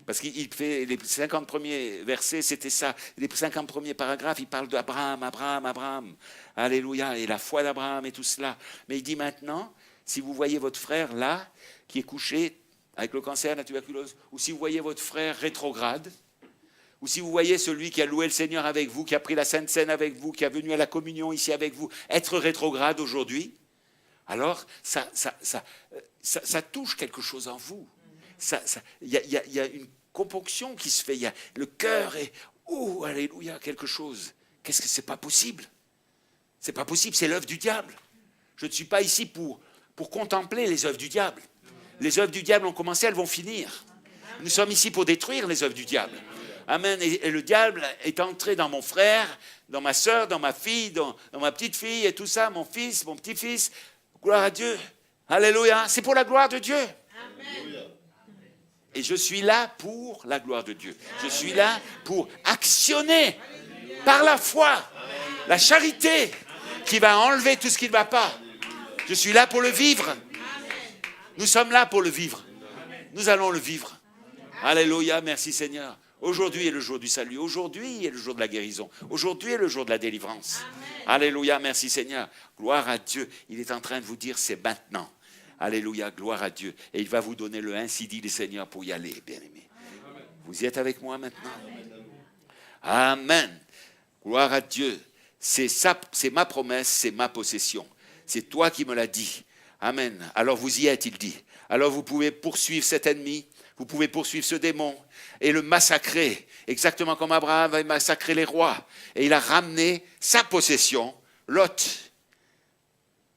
Parce qu'il fait les 50 premiers versets, c'était ça. Les 50 premiers paragraphes, il parle d'Abraham, Abraham. Alléluia, et la foi d'Abraham et tout cela. Mais il dit maintenant, si vous voyez votre frère là, qui est couché avec le cancer, la tuberculose, ou si vous voyez votre frère rétrograde, ou si vous voyez celui qui a loué le Seigneur avec vous, qui a pris la Sainte Seine avec vous, qui est venu à la communion ici avec vous, être rétrograde aujourd'hui, alors ça touche quelque chose en vous. Il y a une componction qui se fait. Le cœur est, oh, alléluia, quelque chose. Qu'est-ce que c'est pas possible? C'est pas possible, c'est l'œuvre du diable. Je ne suis pas ici pour contempler les œuvres du diable. Les œuvres du diable ont commencé, elles vont finir. Nous sommes ici pour détruire les œuvres du diable. Amen. Et le diable est entré dans mon frère, dans ma sœur, dans ma fille, dans ma petite fille et tout ça, mon fils, mon petit-fils. Gloire à Dieu. Alléluia. C'est pour la gloire de Dieu. Amen. Et je suis là pour la gloire de Dieu. Je suis là pour actionner par la foi la charité qui va enlever tout ce qui ne va pas. Je suis là pour le vivre. Nous sommes là pour le vivre. Nous allons le vivre. Alléluia. Merci Seigneur. Aujourd'hui est le jour du salut. Aujourd'hui est le jour de la guérison. Aujourd'hui est le jour de la délivrance. Amen. Alléluia, merci Seigneur. Gloire à Dieu. Il est en train de vous dire, c'est maintenant. Alléluia, gloire à Dieu. Et il va vous donner le ainsi dit le Seigneur pour y aller, bien-aimés. Vous y êtes avec moi maintenant? Amen. Gloire à Dieu. C'est ma promesse, c'est ma possession. C'est toi qui me l'as dit. Amen. Alors vous y êtes, il dit. Alors vous pouvez poursuivre cet ennemi. Vous pouvez poursuivre ce démon et le massacrer, exactement comme Abraham avait massacré les rois. Et il a ramené sa possession, Lot.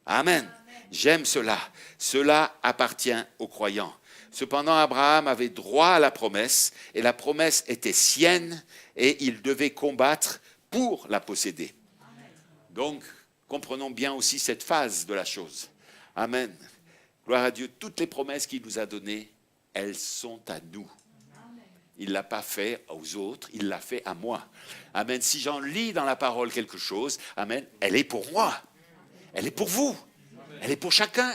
Amen. J'aime cela. Cela appartient aux croyants. Cependant, Abraham avait droit à la promesse, et la promesse était sienne, et il devait combattre pour la posséder. Donc, comprenons bien aussi cette phase de la chose. Amen. Gloire à Dieu. Toutes les promesses qu'il nous a données, elles sont à nous. Il ne l'a pas fait aux autres, il l'a fait à moi. Amen. Si j'en lis dans la parole quelque chose, amen, elle est pour moi. Elle est pour vous. Elle est pour chacun.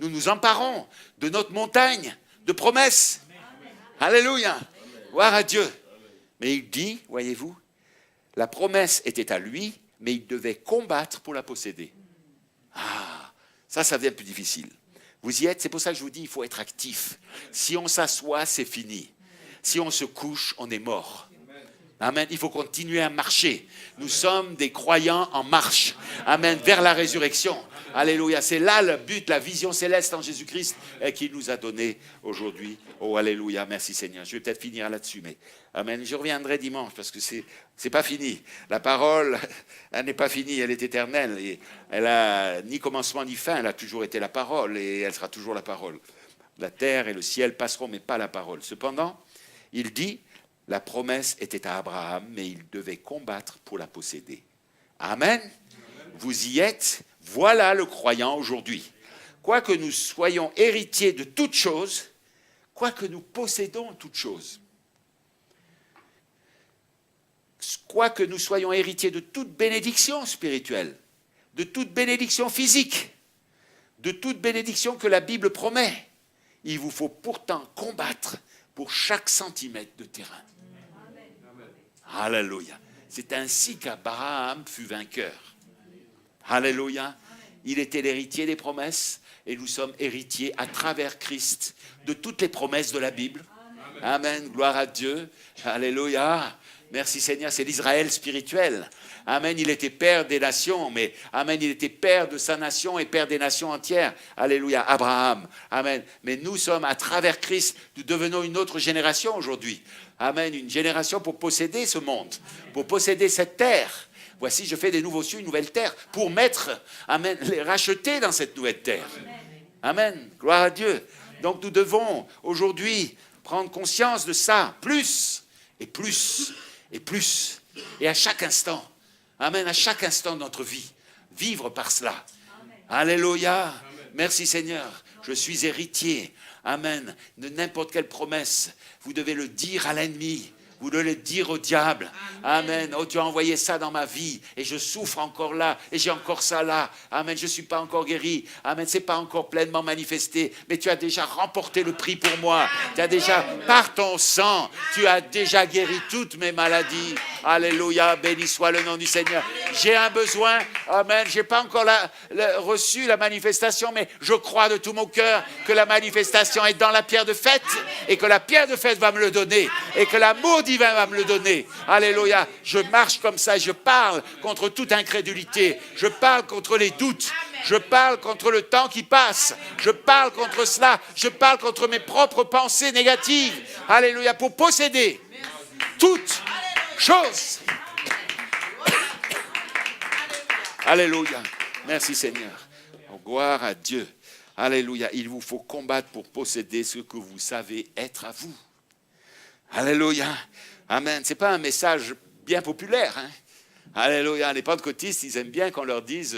Nous nous emparons de notre montagne de promesses. Alléluia. Gloire à Dieu. Mais il dit, voyez-vous, la promesse était à lui, mais il devait combattre pour la posséder. Ah, ça devient plus difficile. Vous y êtes, c'est pour ça que je vous dis, il faut être actif. Si on s'assoit, c'est fini. Si on se couche, on est mort. Amen. Il faut continuer à marcher. Nous sommes des croyants en marche. Amen. Vers la résurrection. Alléluia. C'est là le but, la vision céleste en Jésus-Christ qu'il nous a donné aujourd'hui. Oh, alléluia. Merci Seigneur. Je vais peut-être finir là-dessus, mais amen. Je reviendrai dimanche parce que c'est pas fini. La parole, elle n'est pas finie. Elle est éternelle. Et elle a ni commencement ni fin. Elle a toujours été la parole et elle sera toujours la parole. La terre et le ciel passeront, mais pas la parole. Cependant, il dit, la promesse était à Abraham, mais il devait combattre pour la posséder. Amen. Vous y êtes. Voilà le croyant aujourd'hui. Quoique nous soyons héritiers de toutes choses, quoique nous possédons toutes choses, quoique nous soyons héritiers de toute bénédiction spirituelle, de toute bénédiction physique, de toute bénédiction que la Bible promet, il vous faut pourtant combattre pour chaque centimètre de terrain. Alléluia. C'est ainsi qu'Abraham fut vainqueur. Alléluia. Il était l'héritier des promesses et nous sommes héritiers à travers Christ de toutes les promesses de la Bible. Amen. Gloire à Dieu. Alléluia. Merci Seigneur. C'est l'Israël spirituel. Amen. Il était père des nations, mais amen, il était père de sa nation et père des nations entières. Alléluia. Abraham. Amen. Mais nous sommes à travers Christ, nous devenons une autre génération aujourd'hui. Amen. Une génération pour posséder ce monde, pour posséder cette terre. Voici, je fais des nouveaux cieux, une nouvelle terre, pour mettre, amen, les racheter dans cette nouvelle terre. Amen. Gloire à Dieu. Donc nous devons aujourd'hui prendre conscience de ça, plus et plus et plus, et à chaque instant. Amen, à chaque instant de notre vie, vivre par cela. Alléluia. Merci Seigneur. Je suis héritier. Amen. De n'importe quelle promesse, vous devez le dire à l'ennemi. Vous devez le dire au diable. Amen. Oh, tu as envoyé ça dans ma vie et je souffre encore là et j'ai encore ça là. Amen. Je ne suis pas encore guéri. Amen. Ce n'est pas encore pleinement manifesté. Mais tu as déjà remporté le prix pour moi. Tu as déjà, par ton sang, tu as déjà guéri toutes mes maladies. Alléluia. Béni soit le nom du Seigneur. J'ai un besoin. Amen. Je n'ai pas encore reçu la manifestation, mais je crois de tout mon cœur que la manifestation est dans la pierre de fête et que la pierre de fête va me le donner et que l'amour divin va me le donner. Alléluia. Je marche comme ça, je parle contre toute incrédulité. Je parle contre les doutes. Je parle contre le temps qui passe. Je parle contre cela. Je parle contre mes propres pensées négatives. Alléluia, pour posséder toutes choses. Alléluia. Merci Seigneur. Oh, gloire à Dieu. Alléluia. Il vous faut combattre pour posséder ce que vous savez être à vous. Alléluia. Amen. Ce n'est pas un message bien populaire. Alléluia. Les pentecôtistes, ils aiment bien qu'on leur dise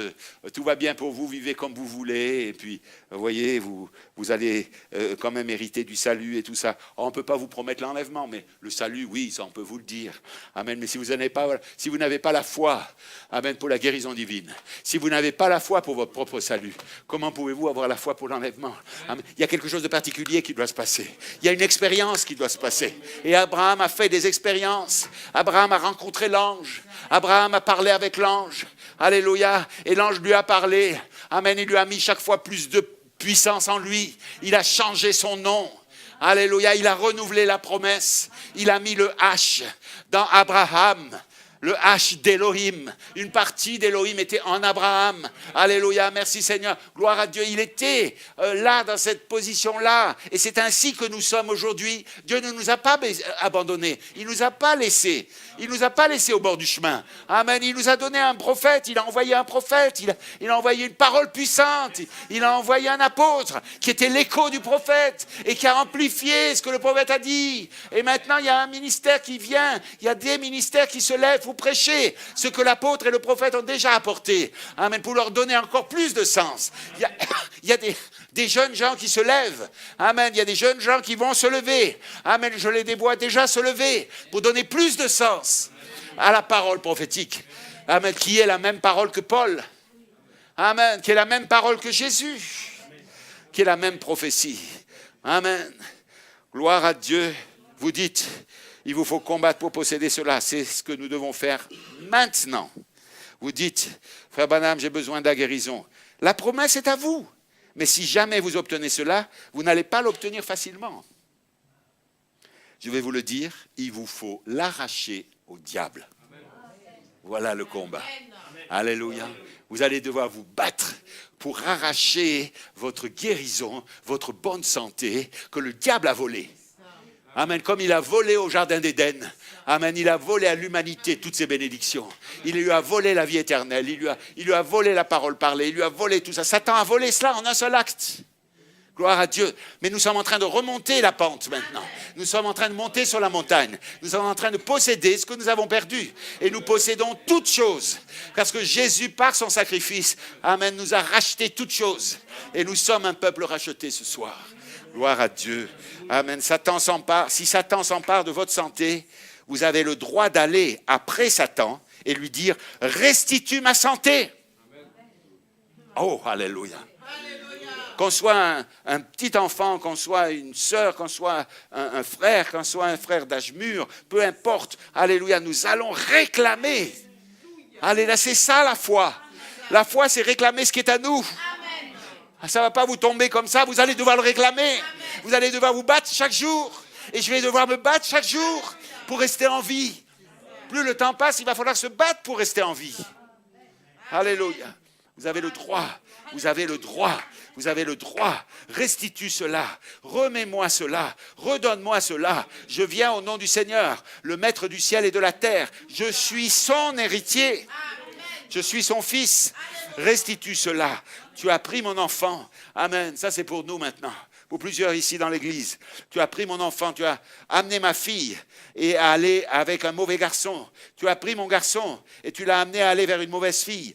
tout va bien pour vous, vivez comme vous voulez. Et puis, vous voyez, vous allez quand même hériter du salut et tout ça. On ne peut pas vous promettre l'enlèvement, mais le salut, oui, ça on peut vous le dire. Amen. Mais si vous n'avez pas la foi, amen, pour la guérison divine, si vous n'avez pas la foi pour votre propre salut, comment pouvez-vous avoir la foi pour l'enlèvement? Amen. Il y a quelque chose de particulier qui doit se passer. Il y a une expérience qui doit se passer. Et Abraham a fait des expériences. Abraham a rencontré l'ange. Abraham a parlé avec l'ange. Alléluia. Et l'ange lui a parlé. Amen. Il lui a mis chaque fois plus de puissance en lui. Il a changé son nom. Alléluia. Il a renouvelé la promesse. Il a mis le H dans Abraham. Le H d'Élohim. Une partie d'Élohim était en Abraham. Alléluia, merci Seigneur. Gloire à Dieu. Il était là, dans cette position-là. Et c'est ainsi que nous sommes aujourd'hui. Dieu ne nous a pas abandonnés. Il ne nous a pas laissés. Il ne nous a pas laissés au bord du chemin. Amen. Il nous a donné un prophète. Il a envoyé un prophète. Il a envoyé une parole puissante. Il a envoyé un apôtre qui était l'écho du prophète et qui a amplifié ce que le prophète a dit. Et maintenant, il y a un ministère qui vient. Il y a des ministères qui se lèvent pour prêcher ce que l'apôtre et le prophète ont déjà apporté. Amen. Pour leur donner encore plus de sens. Il y a des jeunes gens qui se lèvent. Amen. Il y a des jeunes gens qui vont se lever. Amen. Je les vois déjà se lever pour donner plus de sens à la parole prophétique. Amen. Qui est la même parole que Paul. Amen. Qui est la même parole que Jésus. Qui est la même prophétie. Amen. Gloire à Dieu. Vous dites, il vous faut combattre pour posséder cela. C'est ce que nous devons faire maintenant. Vous dites, frère Branham, j'ai besoin de la guérison. La promesse est à vous. Mais si jamais vous obtenez cela, vous n'allez pas l'obtenir facilement. Je vais vous le dire, il vous faut l'arracher au diable. Voilà le combat. Alléluia. Vous allez devoir vous battre pour arracher votre guérison, votre bonne santé que le diable a volée. Amen. Comme il a volé au jardin d'Éden. Amen. Il a volé à l'humanité toutes ses bénédictions. Il lui a volé la vie éternelle. Il lui a volé la parole parlée. Il lui a volé tout ça. Satan a volé cela en un seul acte. Gloire à Dieu. Mais nous sommes en train de remonter la pente maintenant. Nous sommes en train de monter sur la montagne. Nous sommes en train de posséder ce que nous avons perdu. Et nous possédons toutes choses. Parce que Jésus, par son sacrifice, amen, nous a racheté toutes choses. Et nous sommes un peuple racheté ce soir. Gloire à Dieu. Amen. Si Satan s'empare de votre santé, vous avez le droit d'aller après Satan et lui dire « Restitue ma santé ». Oh, alléluia. Qu'on soit un petit enfant, qu'on soit une sœur, qu'on soit un frère, qu'on soit un frère d'âge mûr, peu importe. Alléluia, nous allons réclamer. Alléluia, c'est ça la foi. La foi, c'est réclamer ce qui est à nous. Ça ne va pas vous tomber comme ça, vous allez devoir le réclamer. Amen. Vous allez devoir vous battre chaque jour. Et je vais devoir me battre chaque jour pour rester en vie. Plus le temps passe, il va falloir se battre pour rester en vie. Alléluia. Vous avez le droit. Vous avez le droit. Vous avez le droit. Restitue cela. Remets-moi cela. Redonne-moi cela. Je viens au nom du Seigneur, le maître du ciel et de la terre. Je suis son héritier. Je suis son fils. Restitue cela. Tu as pris mon enfant. Amen. Ça, c'est pour nous maintenant. Pour plusieurs ici dans l'église. Tu as pris mon enfant. Tu as amené ma fille et à aller avec un mauvais garçon. Tu as pris mon garçon et tu l'as amené à aller vers une mauvaise fille.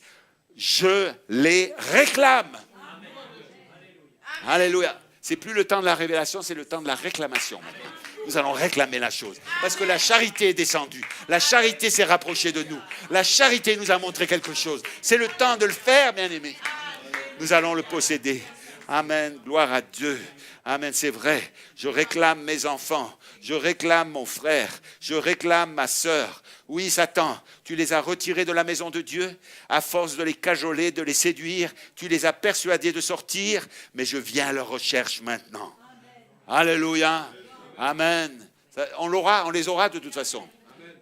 Je les réclame. Amen. Alléluia. C'est plus le temps de la révélation, c'est le temps de la réclamation maintenant. Nous allons réclamer la chose. Parce que la charité est descendue. La charité s'est rapprochée de nous. La charité nous a montré quelque chose. C'est le temps de le faire, bien-aimés. Nous allons le posséder. Amen. Gloire à Dieu. Amen. C'est vrai. Je réclame mes enfants. Je réclame mon frère. Je réclame ma sœur. Oui, Satan, tu les as retirés de la maison de Dieu. À force de les cajoler, de les séduire, tu les as persuadés de sortir. Mais je viens à leur recherche maintenant. Amen. Alléluia. Amen. On les aura de toute façon.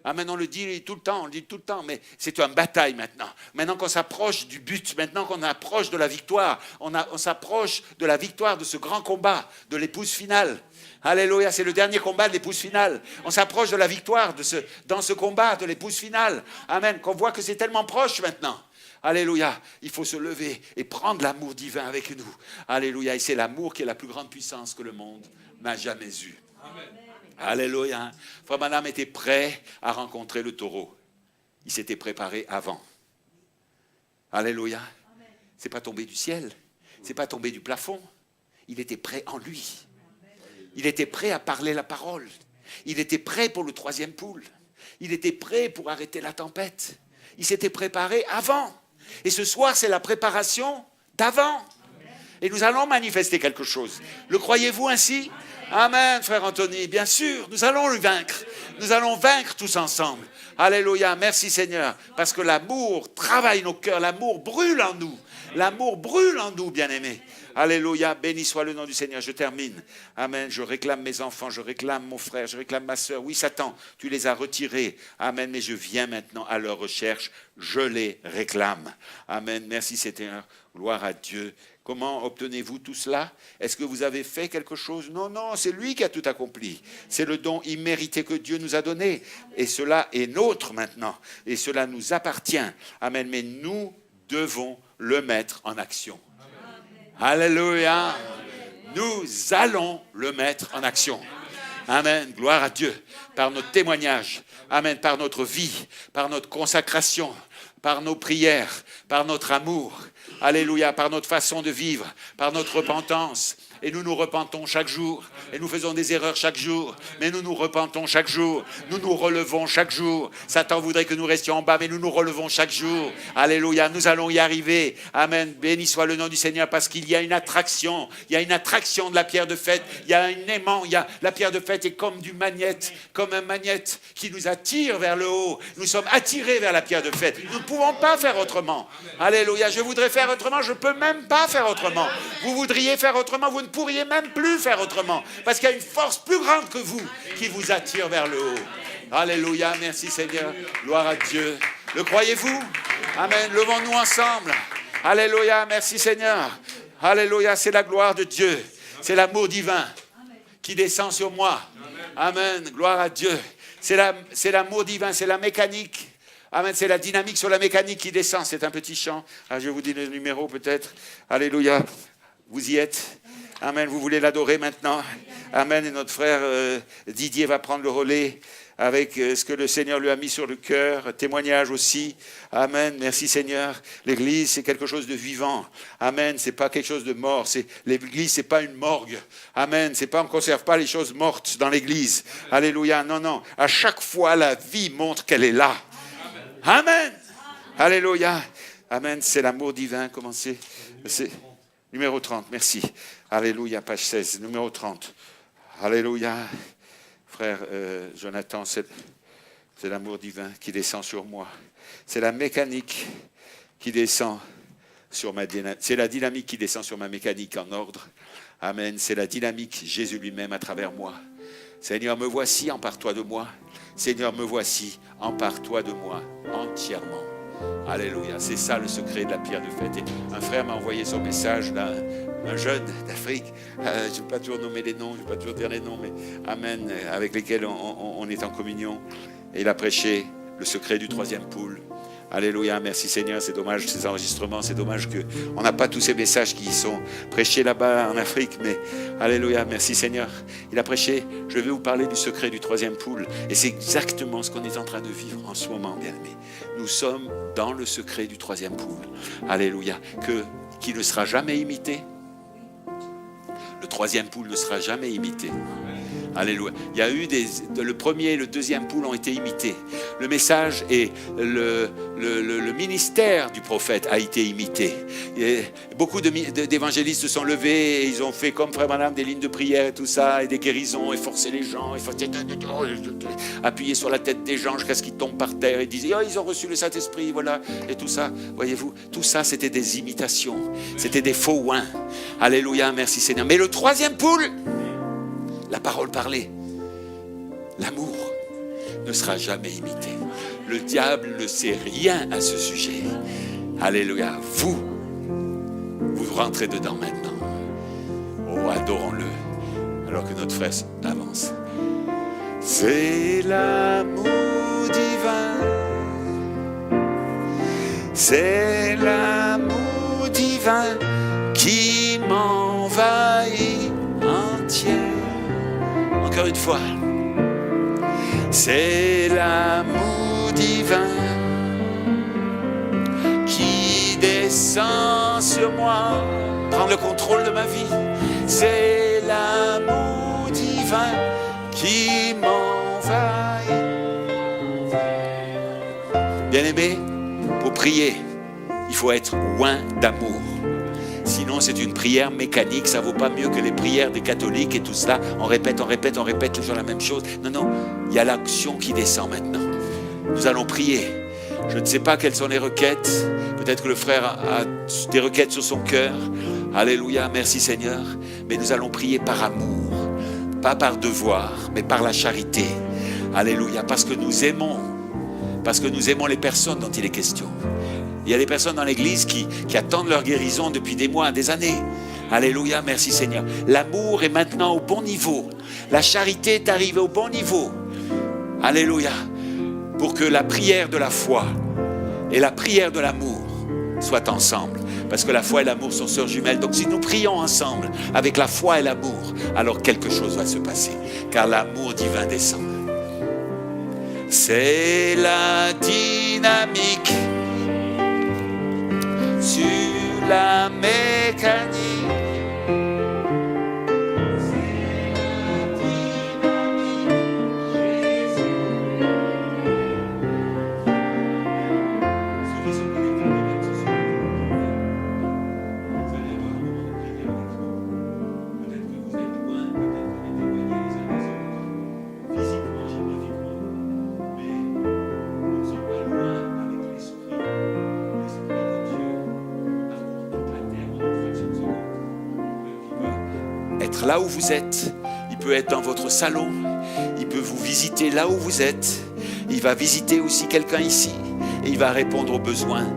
Amen, on le dit tout le temps, mais c'est une bataille maintenant. Maintenant qu'on s'approche du but, maintenant qu'on approche de la victoire, on s'approche de la victoire de ce grand combat, de l'épouse finale. Alléluia, c'est le dernier combat de l'épouse finale. On s'approche de la victoire dans ce combat de l'épouse finale. Amen, qu'on voit que c'est tellement proche maintenant. Alléluia, il faut se lever et prendre l'amour divin avec nous. Alléluia, et c'est l'amour qui est la plus grande puissance que le monde n'a jamais eue. Amen. Alléluia. Frère Branham était prêt à rencontrer le taureau. Il s'était préparé avant. Alléluia. C'est pas tombé du ciel. C'est pas tombé du plafond. Il était prêt en lui. Il était prêt à parler la parole. Il était prêt pour le troisième poule. Il était prêt pour arrêter la tempête. Il s'était préparé avant. Et ce soir, c'est la préparation d'avant. Et nous allons manifester quelque chose. Le croyez-vous ainsi ? Amen, frère Anthony. Bien sûr, nous allons le vaincre. Nous allons vaincre tous ensemble. Alléluia. Merci Seigneur. Parce que l'amour travaille nos cœurs. L'amour brûle en nous. L'amour brûle en nous, bien-aimés. Alléluia. Béni soit le nom du Seigneur. Je termine. Amen. Je réclame mes enfants. Je réclame mon frère. Je réclame ma sœur. Oui, Satan, tu les as retirés. Amen. Mais je viens maintenant à leur recherche. Je les réclame. Amen. Merci Seigneur. Gloire à Dieu. Comment obtenez-vous tout cela? Est-ce que vous avez fait quelque chose? Non, non, c'est lui qui a tout accompli. C'est le don immérité que Dieu nous a donné. Et cela est nôtre maintenant. Et cela nous appartient. Amen. Mais nous devons le mettre en action. Amen. Alléluia. Amen. Nous allons le mettre en action. Amen. Gloire à Dieu. Par notre témoignage. Amen. Par notre vie. Par notre consacration. Par nos prières. Par notre amour. Alléluia, par notre façon de vivre, par notre repentance. Et nous nous repentons chaque jour. Et nous faisons des erreurs chaque jour. Mais nous nous repentons chaque jour. Nous nous relevons chaque jour. Satan voudrait que nous restions en bas, mais nous nous relevons chaque jour. Alléluia, nous allons y arriver. Amen, béni soit le nom du Seigneur, parce qu'il y a une attraction. Il y a une attraction de la pierre de fête. Il y a un aimant. La pierre de fête est comme du magnète, comme un magnète qui nous attire vers le haut. Nous sommes attirés vers la pierre de fête. Nous ne pouvons pas faire autrement. Alléluia, je voudrais faire autrement. Je ne peux même pas faire autrement. Vous voudriez faire autrement, vous ne pourriez même plus faire autrement, parce qu'il y a une force plus grande que vous qui vous attire vers le haut. Alléluia, merci Seigneur, gloire à Dieu. Le croyez-vous? Amen, levons-nous ensemble. Alléluia, merci Seigneur. Alléluia, c'est la gloire de Dieu, c'est l'amour divin qui descend sur moi. Amen, gloire à Dieu. C'est l'amour divin, c'est la mécanique. Amen, c'est la dynamique sur la mécanique qui descend. C'est un petit chant. Ah, je vous dis le numéro peut-être. Alléluia, vous y êtes. Amen, vous voulez l'adorer maintenant. Amen, et notre frère Didier va prendre le relais avec ce que le Seigneur lui a mis sur le cœur, témoignage aussi. Amen, merci Seigneur. L'église, c'est quelque chose de vivant. Amen, c'est pas quelque chose de mort. L'église, c'est pas une morgue. Amen, c'est pas, on conserve pas les choses mortes dans l'église. Alléluia, non, non. À chaque fois, la vie montre qu'elle est là. Amen. Alléluia. Amen, c'est l'amour divin. Comment c'est numéro 30, merci. Alléluia, page 16, numéro 30. Alléluia. Frère Jonathan, c'est l'amour divin qui descend sur moi. C'est la mécanique qui descend sur ma dynamique. C'est la dynamique qui descend sur ma mécanique en ordre. Amen. C'est la dynamique, Jésus lui-même à travers moi. Seigneur, me voici, empare-toi de moi. Seigneur, me voici, empare-toi de moi entièrement. Alléluia, c'est ça le secret de la pierre de fête. Et un frère m'a envoyé son message d'un jeune d'Afrique. Je ne vais pas toujours nommer les noms, je ne vais pas toujours dire les noms, mais Amen, avec lesquels on est en communion. Et il a prêché le secret du troisième poule. Alléluia, merci Seigneur, c'est dommage ces enregistrements, c'est dommage qu'on n'a pas tous ces messages qui sont prêchés là-bas en Afrique, mais Alléluia, merci Seigneur. Il a prêché, je vais vous parler du secret du troisième poule, et c'est exactement ce qu'on est en train de vivre en ce moment, bien-aimés. Nous sommes dans le secret du troisième poule. Alléluia, qui ne sera jamais imité. Le troisième poule ne sera jamais imité. Alléluia. Il y a eu le premier et le deuxième poule ont été imités. Le message et le ministère du prophète a été imité. Et beaucoup d'évangélistes se sont levés et ils ont fait comme Frère Branham des lignes de prière et tout ça, et des guérisons, et forcer les gens, et appuyer sur la tête des gens jusqu'à ce qu'ils tombent par terre et disaient oh, ils ont reçu le Saint-Esprit, voilà, et tout ça. Voyez-vous, tout ça c'était des imitations, c'était des faux oins. Alléluia, merci Seigneur. Mais le troisième poule, la parole parlée, l'amour. ne sera jamais imité. Le diable ne sait rien à ce sujet. Alléluia. Vous rentrez dedans maintenant. Oh, adorons-le. Alors que notre frère avance. C'est l'amour divin. C'est l'amour divin qui m'envahit entière. Encore une fois. C'est l'amour divin qui descend sur moi, prend le contrôle de ma vie. C'est l'amour divin qui m'envahit. Bien-aimé, pour prier, il faut être loin d'amour. Sinon, c'est une prière mécanique. Ça ne vaut pas mieux que les prières des catholiques et tout cela. On répète toujours la même chose. Non, il y a l'action qui descend maintenant. Nous allons prier. Je ne sais pas quelles sont les requêtes. Peut-être que le frère a des requêtes sur son cœur. Alléluia, merci Seigneur. Mais nous allons prier par amour. Pas par devoir, mais par la charité. Alléluia, parce que nous aimons. Parce que nous aimons les personnes dont il est question. Il y a des personnes dans l'église qui attendent leur guérison depuis des mois, des années. Alléluia, merci Seigneur. L'amour est maintenant au bon niveau. La charité est arrivée au bon niveau. Alléluia. Pour que la prière de la foi et la prière de l'amour soient ensemble. Parce que la foi et l'amour sont sœurs jumelles. Donc si nous prions ensemble avec la foi et l'amour, alors quelque chose va se passer. Car l'amour divin descend. C'est la dynamique sur la mécanique. Là où vous êtes, il peut être dans votre salon, il peut vous visiter là où vous êtes, il va visiter aussi quelqu'un ici et il va répondre aux besoins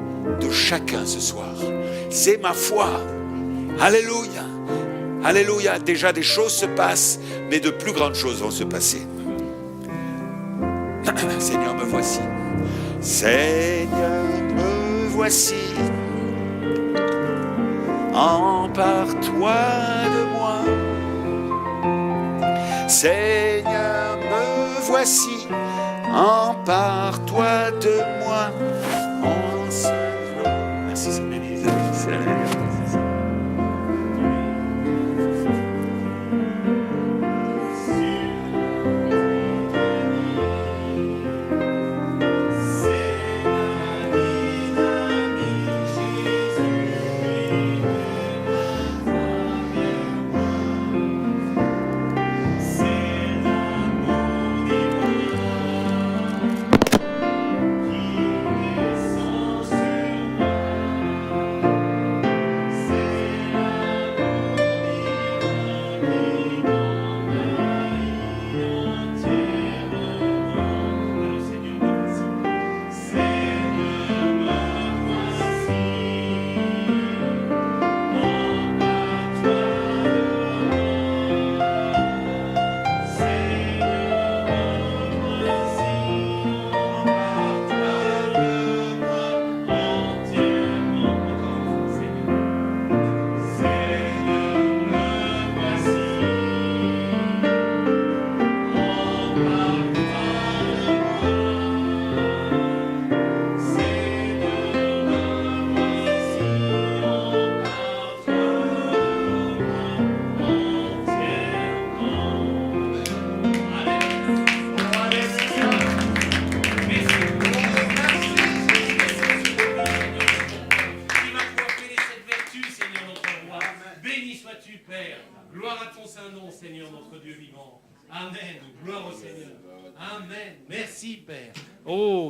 de chacun ce soir. C'est ma foi. Alléluia. Alléluia. Déjà des choses se passent, mais de plus grandes choses vont se passer. Seigneur, me voici. Seigneur, me voici. Empare-toi de moi. Seigneur, me voici, empare-toi de moi. Merci Seigneur.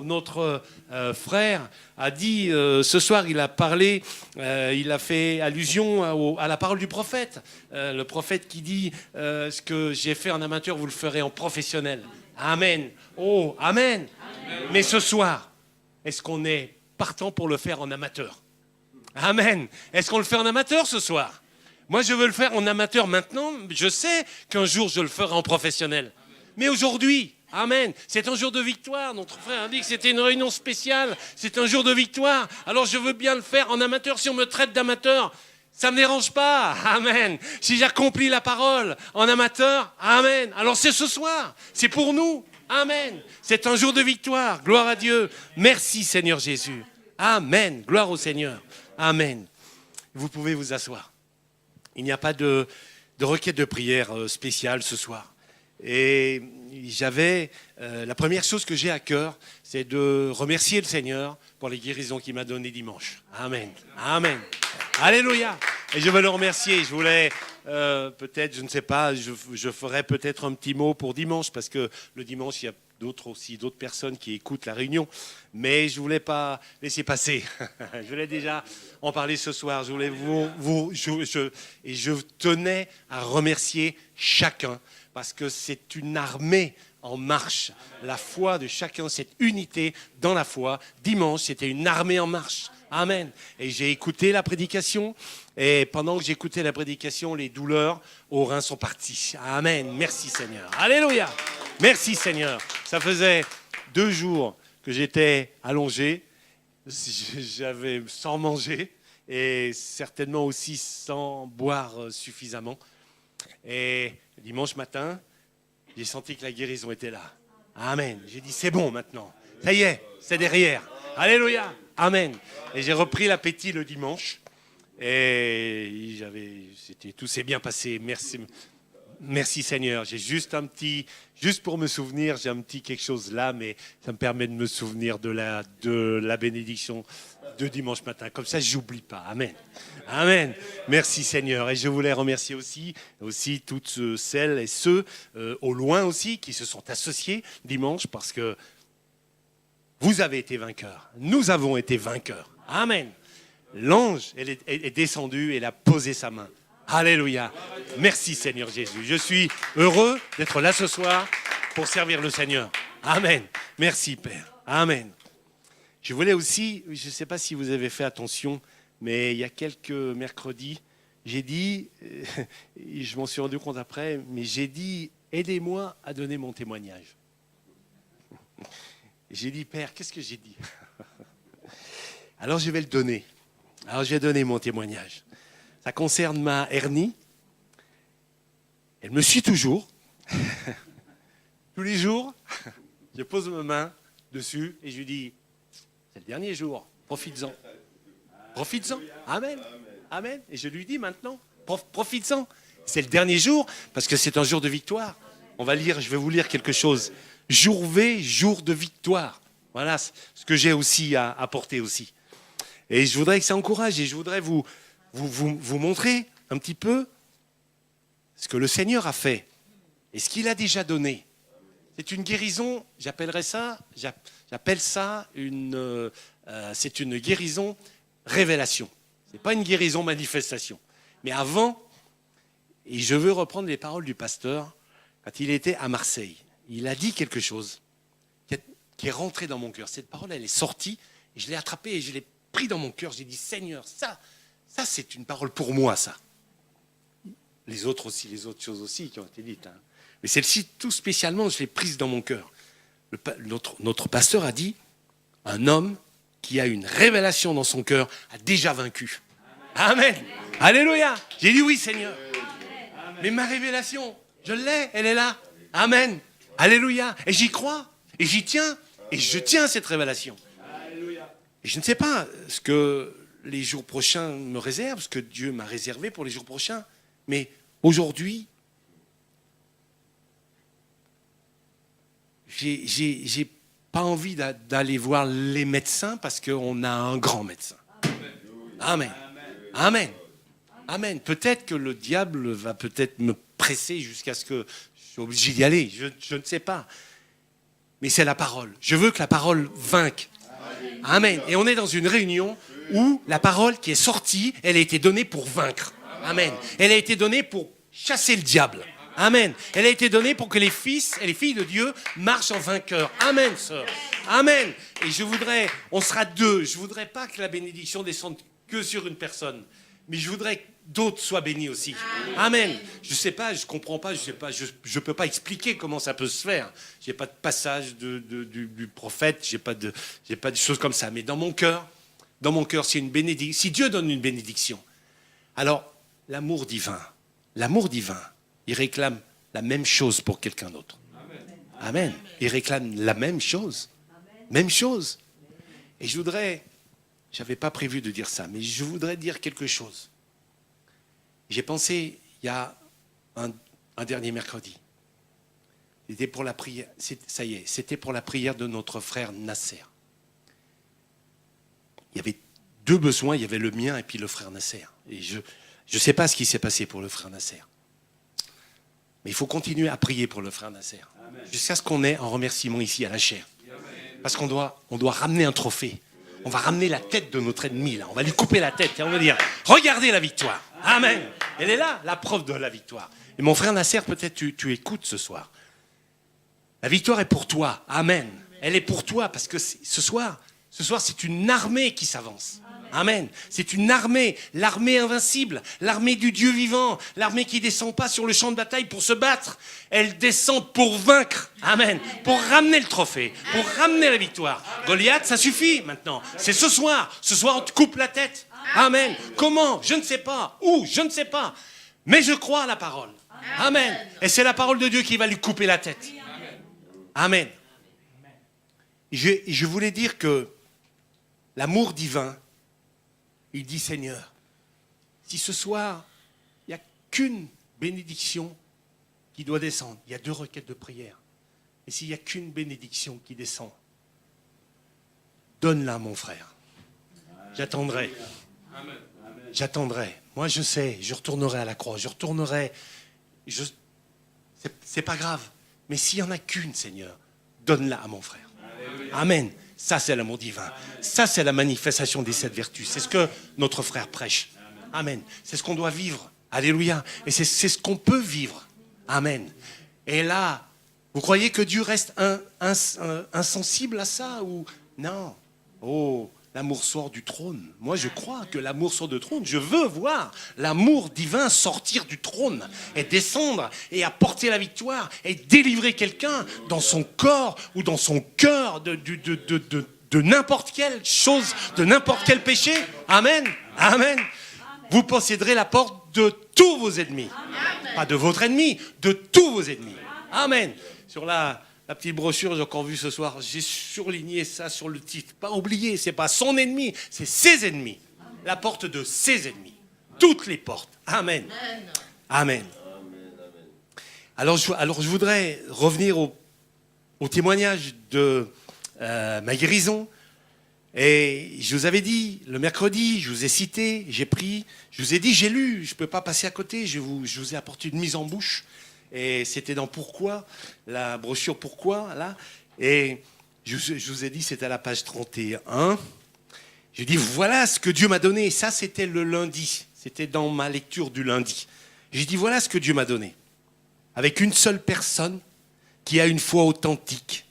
Notre frère a dit, ce soir il a parlé, il a fait allusion à la parole du prophète. Le prophète qui dit, ce que j'ai fait en amateur, vous le ferez en professionnel. Amen. Oh, amen. Mais ce soir, est-ce qu'on est partant pour le faire en amateur? Amen. Est-ce qu'on le fait en amateur ce soir? Moi, je veux le faire en amateur maintenant. Je sais qu'un jour, je le ferai en professionnel. Mais aujourd'hui, amen, c'est un jour de victoire. Notre frère a dit que c'était une réunion spéciale. C'est un jour de victoire. Alors, je veux bien le faire en amateur. Si on me traite d'amateur, ça ne me dérange pas. Amen. Si j'accomplis la parole en amateur, amen. Alors, c'est ce soir. C'est pour nous. Amen. C'est un jour de victoire. Gloire à Dieu. Merci, Seigneur Jésus. Amen. Gloire au Seigneur. Amen. Vous pouvez vous asseoir. Il n'y a pas de requête de prière spéciale ce soir. Et j'avais, la première chose que j'ai à cœur, c'est de remercier le Seigneur pour les guérisons qu'il m'a données dimanche. Amen. Amen. Alléluia. Et je veux le remercier. Je voulais peut-être, je ne sais pas, je ferai peut-être un petit mot pour dimanche, parce que le dimanche, il y a d'autres personnes qui écoutent la réunion. Mais je ne voulais pas laisser passer. Je voulais déjà en parler ce soir. Je voulais je tenais à remercier chacun, parce que c'est une armée en marche. La foi de chacun, cette unité dans la foi. Dimanche, c'était une armée en marche. Amen. Et j'ai écouté la prédication. Et pendant que j'écoutais la prédication, les douleurs aux reins sont parties. Amen. Merci Seigneur. Alléluia. Merci Seigneur. Ça faisait 2 jours que j'étais allongé. J'avais sans manger et certainement aussi sans boire suffisamment. Et dimanche matin, j'ai senti que la guérison était là. Amen. J'ai dit, c'est bon maintenant. Ça y est, c'est derrière. Alléluia. Amen. Et j'ai repris l'appétit le dimanche. Et tout s'est bien passé. Merci Seigneur. J'ai juste pour me souvenir, j'ai un petit quelque chose là, mais ça me permet de me souvenir de la bénédiction de dimanche matin. Comme ça, je n'oublie pas. Amen. Amen. Merci Seigneur. Et je voulais remercier aussi toutes celles et ceux au loin aussi qui se sont associés dimanche, parce que vous avez été vainqueurs. Nous avons été vainqueurs. Amen. L'ange est descendu et il a posé sa main. Alléluia. Merci Seigneur Jésus. Je suis heureux d'être là ce soir pour servir le Seigneur. Amen. Merci Père. Amen. Je voulais aussi, je ne sais pas si vous avez fait attention, mais il y a quelques mercredis, j'ai dit, je m'en suis rendu compte après, mais j'ai dit, aidez-moi à donner mon témoignage. J'ai dit, Père, qu'est-ce que j'ai dit? Alors je vais le donner. Alors je vais donner mon témoignage. Ça concerne ma hernie. Elle me suit toujours. Tous les jours, je pose ma main dessus et je lui dis, c'est le dernier jour, profites-en. Profites-en. Amen. Amen. Et je lui dis maintenant, profites-en. C'est le dernier jour, parce que c'est un jour de victoire. Je vais vous lire quelque chose. Jour V, jour de victoire. Voilà ce que j'ai aussi à apporter aussi. Et je voudrais que ça encourage, et je voudrais vous montrer un petit peu ce que le Seigneur a fait et ce qu'il a déjà donné. C'est une guérison, j'appelle ça c'est une guérison révélation. Ce n'est pas une guérison manifestation. Mais avant, et je veux reprendre les paroles du pasteur, quand il était à Marseille, il a dit quelque chose qui est rentré dans mon cœur. Cette parole, elle est sortie, et je l'ai attrapée et je l'ai pris dans mon cœur. J'ai dit, Seigneur, ça c'est une parole pour moi, ça. Les autres choses aussi qui ont été dites. Hein. Mais celle-ci, tout spécialement, je l'ai prise dans mon cœur. Notre pasteur a dit, un homme qui a une révélation dans son cœur a déjà vaincu. Amen. Alléluia. J'ai dit oui, Seigneur. Mais ma révélation, je l'ai, elle est là. Amen. Alléluia. Et j'y crois, et j'y tiens, et je tiens à cette révélation. Et je ne sais pas ce que les jours prochains me réservent, ce que Dieu m'a réservé pour les jours prochains. Mais aujourd'hui, j'ai pas envie d'aller voir les médecins, parce qu'on a un grand médecin. Amen. Amen. Amen. Peut-être que le diable va peut-être me presser jusqu'à ce que je sois obligé d'y aller. Je ne sais pas. Mais c'est la parole. Je veux que la parole vainque. Amen. Et on est dans une réunion où la parole qui est sortie, elle a été donnée pour vaincre. Amen. Elle a été donnée pour chasser le diable. Amen. Elle a été donnée pour que les fils et les filles de Dieu marchent en vainqueur. Amen, sœur. Amen. Et on sera deux. Je voudrais pas que la bénédiction descende que sur une personne, mais je voudrais que d'autres soient bénis aussi. Amen. Je sais pas, je comprends pas, je peux pas expliquer comment ça peut se faire. J'ai pas de passage du prophète, j'ai pas de choses comme ça. Mais dans mon cœur, c'est une bénédiction. Si Dieu donne une bénédiction, alors l'amour divin, il réclame la même chose pour quelqu'un d'autre. Amen. Il réclame la même chose. Même chose. Et j'avais pas prévu de dire ça, mais je voudrais dire quelque chose. J'ai pensé, il y a un dernier mercredi, c'était pour la prière, c'était pour la prière de notre frère Nasser. Il y avait deux besoins, il y avait le mien et puis le frère Nasser. Et je ne sais pas ce qui s'est passé pour le frère Nasser. Mais il faut continuer à prier pour le frère Nasser. Jusqu'à ce qu'on ait un remerciement ici à la chair. Parce qu'on doit ramener un trophée. On va ramener la tête de notre ennemi, là. On va lui couper la tête et on va dire, regardez la victoire. Amen. Elle est là, la preuve de la victoire. Et mon frère Nasser, peut-être tu écoutes ce soir. La victoire est pour toi. Amen. Elle est pour toi parce que ce soir, c'est une armée qui s'avance. Amen. C'est une armée, l'armée invincible, l'armée du Dieu vivant, l'armée qui ne descend pas sur le champ de bataille pour se battre. Elle descend pour vaincre. Amen. Pour ramener le trophée, pour ramener la victoire. Goliath, ça suffit maintenant. C'est ce soir. Ce soir, on te coupe la tête. Amen. Comment? Je ne sais pas. Où? Je ne sais pas. Mais je crois à la parole. Amen. Et c'est la parole de Dieu qui va lui couper la tête. Amen. Je voulais dire que l'amour divin, il dit, Seigneur, si ce soir, il n'y a qu'une bénédiction qui doit descendre, il y a 2 requêtes de prière, et s'il n'y a qu'une bénédiction qui descend, donne-la à mon frère. J'attendrai. J'attendrai. Moi, je sais, je retournerai à la croix, c'est pas grave. Mais s'il n'y en a qu'une, Seigneur, donne-la à mon frère. Amen. Ça, c'est l'amour divin. Ça, c'est la manifestation des 7 vertus. C'est ce que notre frère prêche. Amen. C'est ce qu'on doit vivre. Alléluia. Et c'est ce qu'on peut vivre. Amen. Et là, vous croyez que Dieu reste insensible à ça ou non? Oh, l'amour sort du trône. Moi, je crois que l'amour sort du trône. Je veux voir l'amour divin sortir du trône et descendre et apporter la victoire et délivrer quelqu'un dans son corps ou dans son cœur de n'importe quelle chose, de n'importe quel péché. Amen. Amen. Vous posséderez la porte de tous vos ennemis. Pas de votre ennemi, de tous vos ennemis. Amen. Sur la petite brochure, j'ai encore vu ce soir, j'ai surligné ça sur le titre. Pas oublier, c'est pas son ennemi, c'est ses ennemis. La porte de ses ennemis. Toutes les portes. Amen. Amen. Alors je voudrais revenir au témoignage de ma guérison. Et je vous avais dit, le mercredi, je vous ai cité, j'ai pris, je vous ai dit, j'ai lu, je ne peux pas passer à côté, je vous ai apporté une mise en bouche. Et c'était dans Pourquoi, la brochure Pourquoi, là. Et je vous ai dit, c'était à la page 31. J'ai dit, voilà ce que Dieu m'a donné. Et ça, c'était le lundi. C'était dans ma lecture du lundi. J'ai dit, voilà ce que Dieu m'a donné. Avec une seule personne qui a une foi authentique,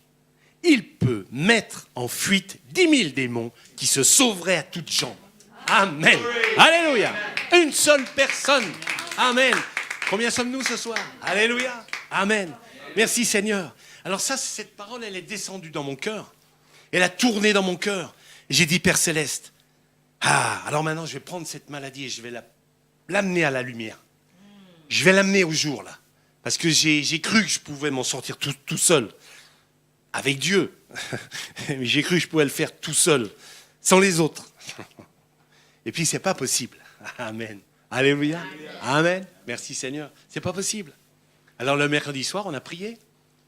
il peut mettre en fuite 10 000 démons qui se sauveraient à toutes jambes. Amen. Alléluia. Une seule personne. Amen. Combien sommes-nous ce soir? Alléluia. Amen. Merci Seigneur. Alors ça, cette parole, elle est descendue dans mon cœur. Elle a tourné dans mon cœur. Et j'ai dit, Père Céleste, alors maintenant je vais prendre cette maladie et je vais l'amener à la lumière. Je vais l'amener au jour, là. Parce que j'ai cru que je pouvais m'en sortir tout seul. Avec Dieu. Mais j'ai cru que je pouvais le faire tout seul. Sans les autres. Et puis c'est pas possible. Amen. Alléluia. Amen. Merci Seigneur. C'est pas possible. Alors le mercredi soir, on a prié.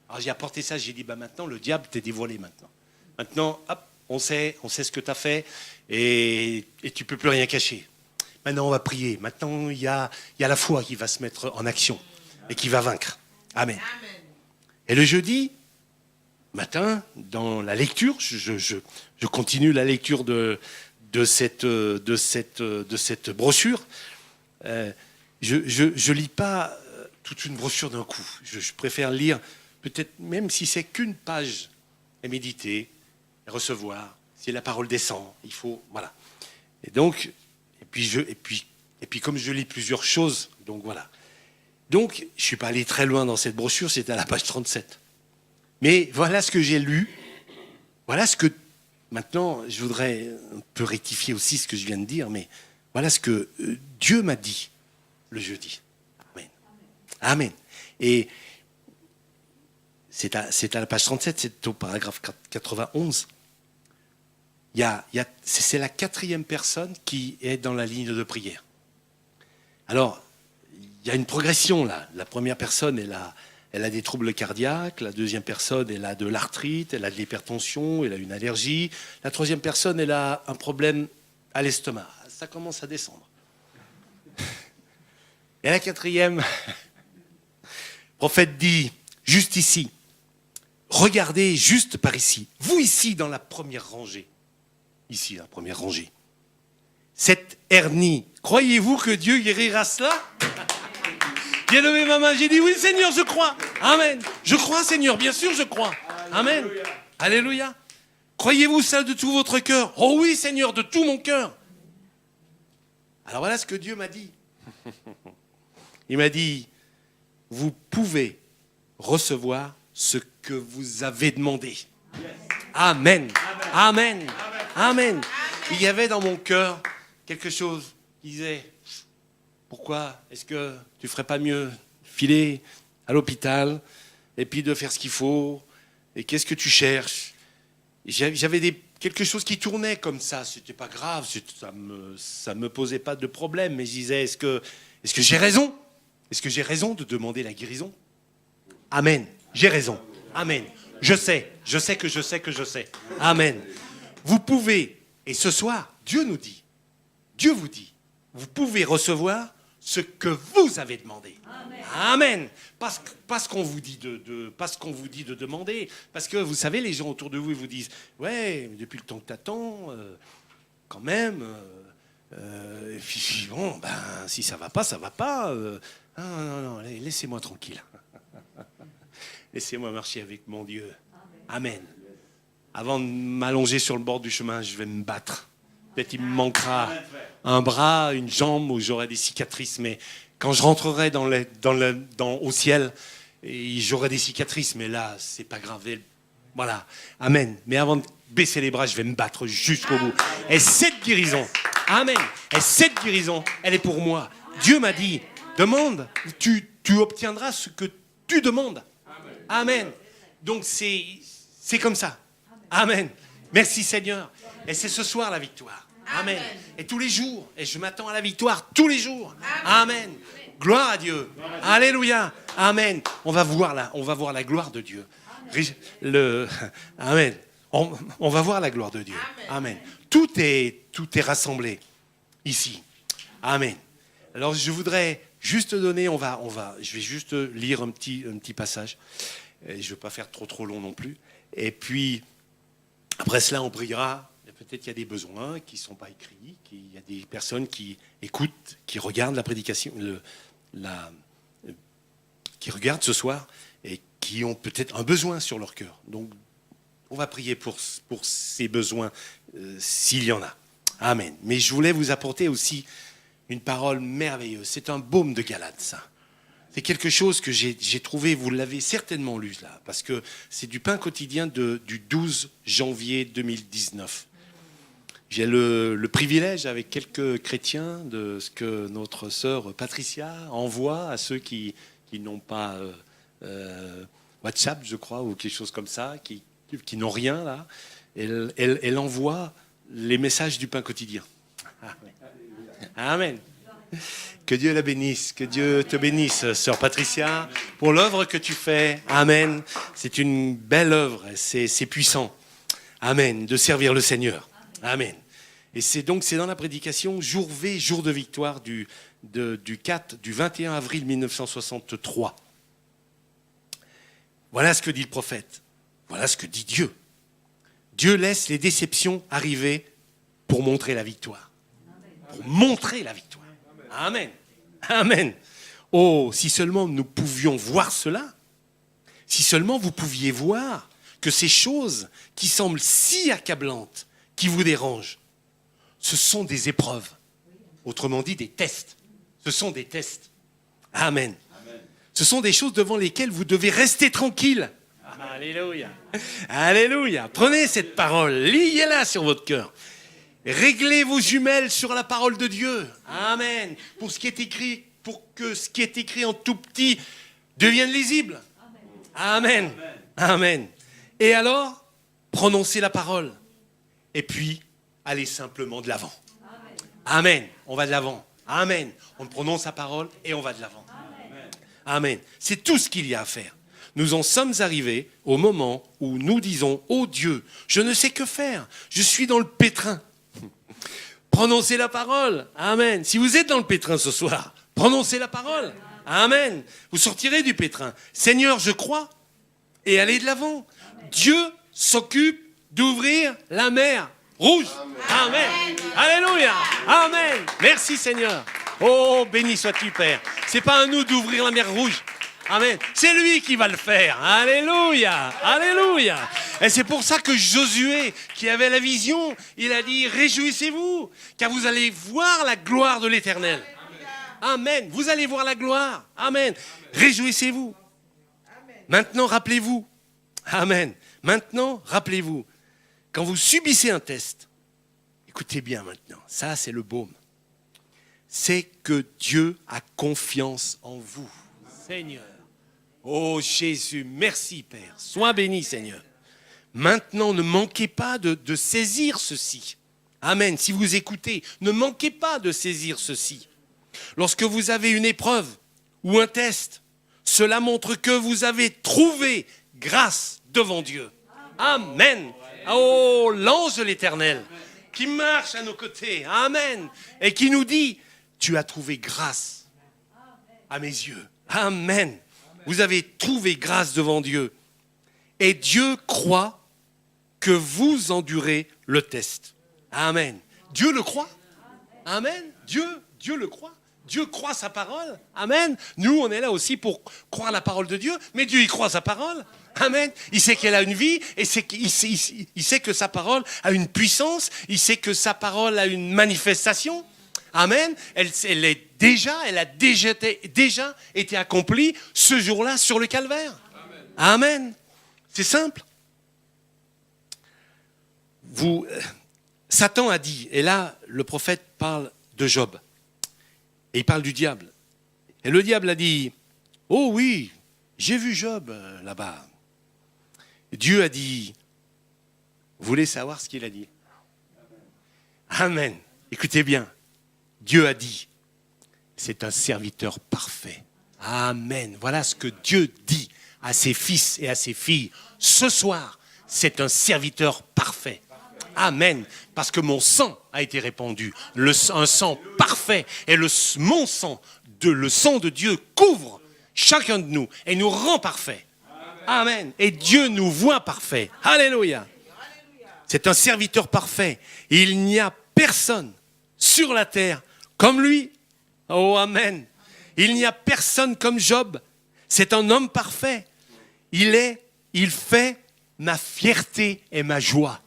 Alors j'ai apporté ça, j'ai dit, maintenant le diable t'est dévoilé maintenant. Maintenant, hop, on sait ce que tu as fait et tu peux plus rien cacher. Maintenant on va prier. Maintenant il y a la foi qui va se mettre en action et qui va vaincre. Amen. Et le jeudi matin, dans la lecture, je continue la lecture de cette brochure. Je lis pas toute une brochure d'un coup. Je préfère lire, peut-être même si c'est qu'une page, et méditer, et recevoir. Si la parole descend, il faut... Voilà. Et donc, et puis comme je lis plusieurs choses, donc voilà. Donc, je ne suis pas allé très loin dans cette brochure, c'était à la page 37. Mais voilà ce que j'ai lu. Voilà ce que... Maintenant, je voudrais un peu rectifier aussi ce que je viens de dire, mais voilà ce que Dieu m'a dit le jeudi. Amen. Amen. Et c'est à la page 37, c'est au paragraphe 91. C'est la 4e personne qui est dans la ligne de prière. Alors, il y a une progression là. La première personne, elle a des troubles cardiaques. La deuxième personne, elle a de l'arthrite, elle a de l'hypertension, elle a une allergie. La troisième personne, elle a un problème à l'estomac. Ça commence à descendre. Et la 4e, le prophète dit, juste ici, regardez juste par ici, vous ici dans la première rangée. Ici, la première rangée. Cette hernie, croyez-vous que Dieu guérira cela? J'ai levé ma main, j'ai dit oui Seigneur, je crois. Amen. Je crois Seigneur, bien sûr je crois. Amen. Alléluia. Croyez-vous ça de tout votre cœur? Oh oui Seigneur, de tout mon cœur. Alors voilà ce que Dieu m'a dit. Il m'a dit, vous pouvez recevoir ce que vous avez demandé. Amen. Amen. Amen. Il y avait dans mon cœur quelque chose qui disait, pourquoi est-ce que tu ne ferais pas mieux filer à l'hôpital et puis de faire ce qu'il faut? Et qu'est-ce que tu cherches? J'avais quelque chose qui tournait comme ça. C'était pas grave, ça me posait pas de problème. Mais je disais, est-ce que j'ai raison? Est-ce que j'ai raison de demander la guérison? Amen. J'ai raison. Amen. Je sais que je sais. Amen. Vous pouvez, et ce soir, Dieu nous dit, Dieu vous dit, vous pouvez recevoir ce que vous avez demandé. Amen. Pas ce qu'on vous dit de demander. Parce que vous savez, les gens autour de vous, ils vous disent, ouais, mais depuis le temps que t'attends, quand même, bon, ben, si ça va pas, ça va pas. Non, laissez-moi tranquille. Laissez-moi marcher avec mon Dieu. Amen. Avant de m'allonger sur le bord du chemin, je vais me battre. Peut-être il me manquera un bras, une jambe, où j'aurai des cicatrices. Mais quand je rentrerai au ciel, j'aurai des cicatrices. Mais là, c'est pas grave. Voilà. Amen. Mais avant de baisser les bras, je vais me battre jusqu'au bout. Et cette guérison, amen. Et cette guérison, elle est pour moi. Dieu m'a dit, demande, tu obtiendras ce que tu demandes. Amen. Donc c'est comme ça. Amen. Merci Seigneur. Et c'est ce soir la victoire. Amen. Et tous les jours. Et je m'attends à la victoire tous les jours. Amen. Gloire à Dieu. Alléluia. Amen. On va voir la gloire de Dieu. Amen. On va voir la gloire de Dieu. Amen. Tout est rassemblé ici. Amen. Alors je voudrais juste donner, je vais juste lire un petit passage. Et je ne veux pas faire trop long non plus. Et puis, après cela, on priera. Peut-être qu'il y a des besoins qui ne sont pas écrits, qu'il y a des personnes qui écoutent, qui regardent la prédication, qui regardent ce soir et qui ont peut-être un besoin sur leur cœur. Donc, on va prier pour ces besoins, s'il y en a. Amen. Mais je voulais vous apporter aussi une parole merveilleuse. C'est un baume de Galate, ça. C'est quelque chose que j'ai trouvé, vous l'avez certainement lu là, parce que c'est du pain quotidien du 12 janvier 2019. J'ai le privilège avec quelques chrétiens de ce que notre sœur Patricia envoie à ceux qui n'ont pas WhatsApp, je crois, ou quelque chose comme ça, qui n'ont rien là. Elle envoie les messages du pain quotidien. Amen. Que Dieu la bénisse, que Dieu te bénisse, sœur Patricia, pour l'œuvre que tu fais. Amen. C'est une belle œuvre, c'est puissant. Amen. De servir le Seigneur. Amen. Et c'est dans la prédication jour V, jour de victoire du 21 avril 1963. Voilà ce que dit le prophète. Voilà ce que dit Dieu. Dieu laisse les déceptions arriver pour montrer la victoire. Pour montrer la victoire. Amen. Amen. Oh, si seulement nous pouvions voir cela, si seulement vous pouviez voir que ces choses qui semblent si accablantes, qui vous dérangent, ce sont des épreuves. Autrement dit, des tests. Ce sont des tests. Amen. Ce sont des choses devant lesquelles vous devez rester tranquille. Alléluia. Alléluia. Prenez cette parole, liez-la sur votre cœur. Réglez vos jumelles sur la parole de Dieu. Amen. Pour que ce qui est écrit en tout petit devienne lisible. Amen. Amen. Et alors, prononcez la parole. Et puis, allez simplement de l'avant. Amen. On va de l'avant. Amen. On prononce la parole et on va de l'avant. Amen. C'est tout ce qu'il y a à faire. Nous en sommes arrivés au moment où nous disons « Oh Dieu, je ne sais que faire. Je suis dans le pétrin. » Prononcez la parole. Amen. Si vous êtes dans le pétrin ce soir, prononcez la parole. Amen. Vous sortirez du pétrin. Seigneur, je crois. Et allez de l'avant. Dieu s'occupe d'ouvrir la mer rouge. Amen. Alléluia. Amen. Merci Seigneur. Oh, béni sois-tu Père. C'est pas à nous d'ouvrir la mer rouge. Amen. C'est lui qui va le faire. Alléluia. Alléluia. Et c'est pour ça que Josué, qui avait la vision, il a dit, réjouissez-vous, car vous allez voir la gloire de l'Éternel. Amen. Vous allez voir la gloire. Amen. Réjouissez-vous. Maintenant, rappelez-vous. Amen. Maintenant, rappelez-vous. Quand vous subissez un test, écoutez bien maintenant, ça c'est le baume. C'est que Dieu a confiance en vous. Seigneur. Oh Jésus, merci Père. Sois béni Seigneur. Maintenant, ne manquez pas de saisir ceci. Amen. Si vous écoutez, ne manquez pas de saisir ceci. Lorsque vous avez une épreuve ou un test, cela montre que vous avez trouvé grâce devant Dieu. Amen. Oh, l'ange de l'Éternel qui marche à nos côtés. Amen. Et qui nous dit, tu as trouvé grâce à mes yeux. Amen. Vous avez trouvé grâce devant Dieu. Et Dieu croit que vous endurez le test. Amen. Dieu le croit. Amen. Dieu le croit. Dieu croit sa parole. Amen. Nous, on est là aussi pour croire la parole de Dieu. Mais Dieu, il croit sa parole. Amen. Il sait qu'elle a une vie. Et il sait que sa parole a une puissance. Il sait que sa parole a une manifestation. Amen. Elle a déjà été accomplie ce jour-là sur le calvaire. Amen. C'est simple. Satan a dit, et là, le prophète parle de Job. Et il parle du diable. Et le diable a dit, oh oui, j'ai vu Job là-bas. Dieu a dit, vous voulez savoir ce qu'il a dit? Amen. Écoutez bien. Dieu a dit, c'est un serviteur parfait. Amen. Voilà ce que Dieu dit à ses fils et à ses filles. Ce soir, c'est un serviteur parfait. Amen. Parce que mon sang a été répandu. Un sang parfait. Et mon sang, le sang de Dieu couvre chacun de nous et nous rend parfaits. Amen. Et Dieu nous voit parfaits. Alléluia. C'est un serviteur parfait. Il n'y a personne sur la terre comme lui. Oh, amen. Il n'y a personne comme Job. C'est un homme parfait. Il fait ma fierté et ma joie.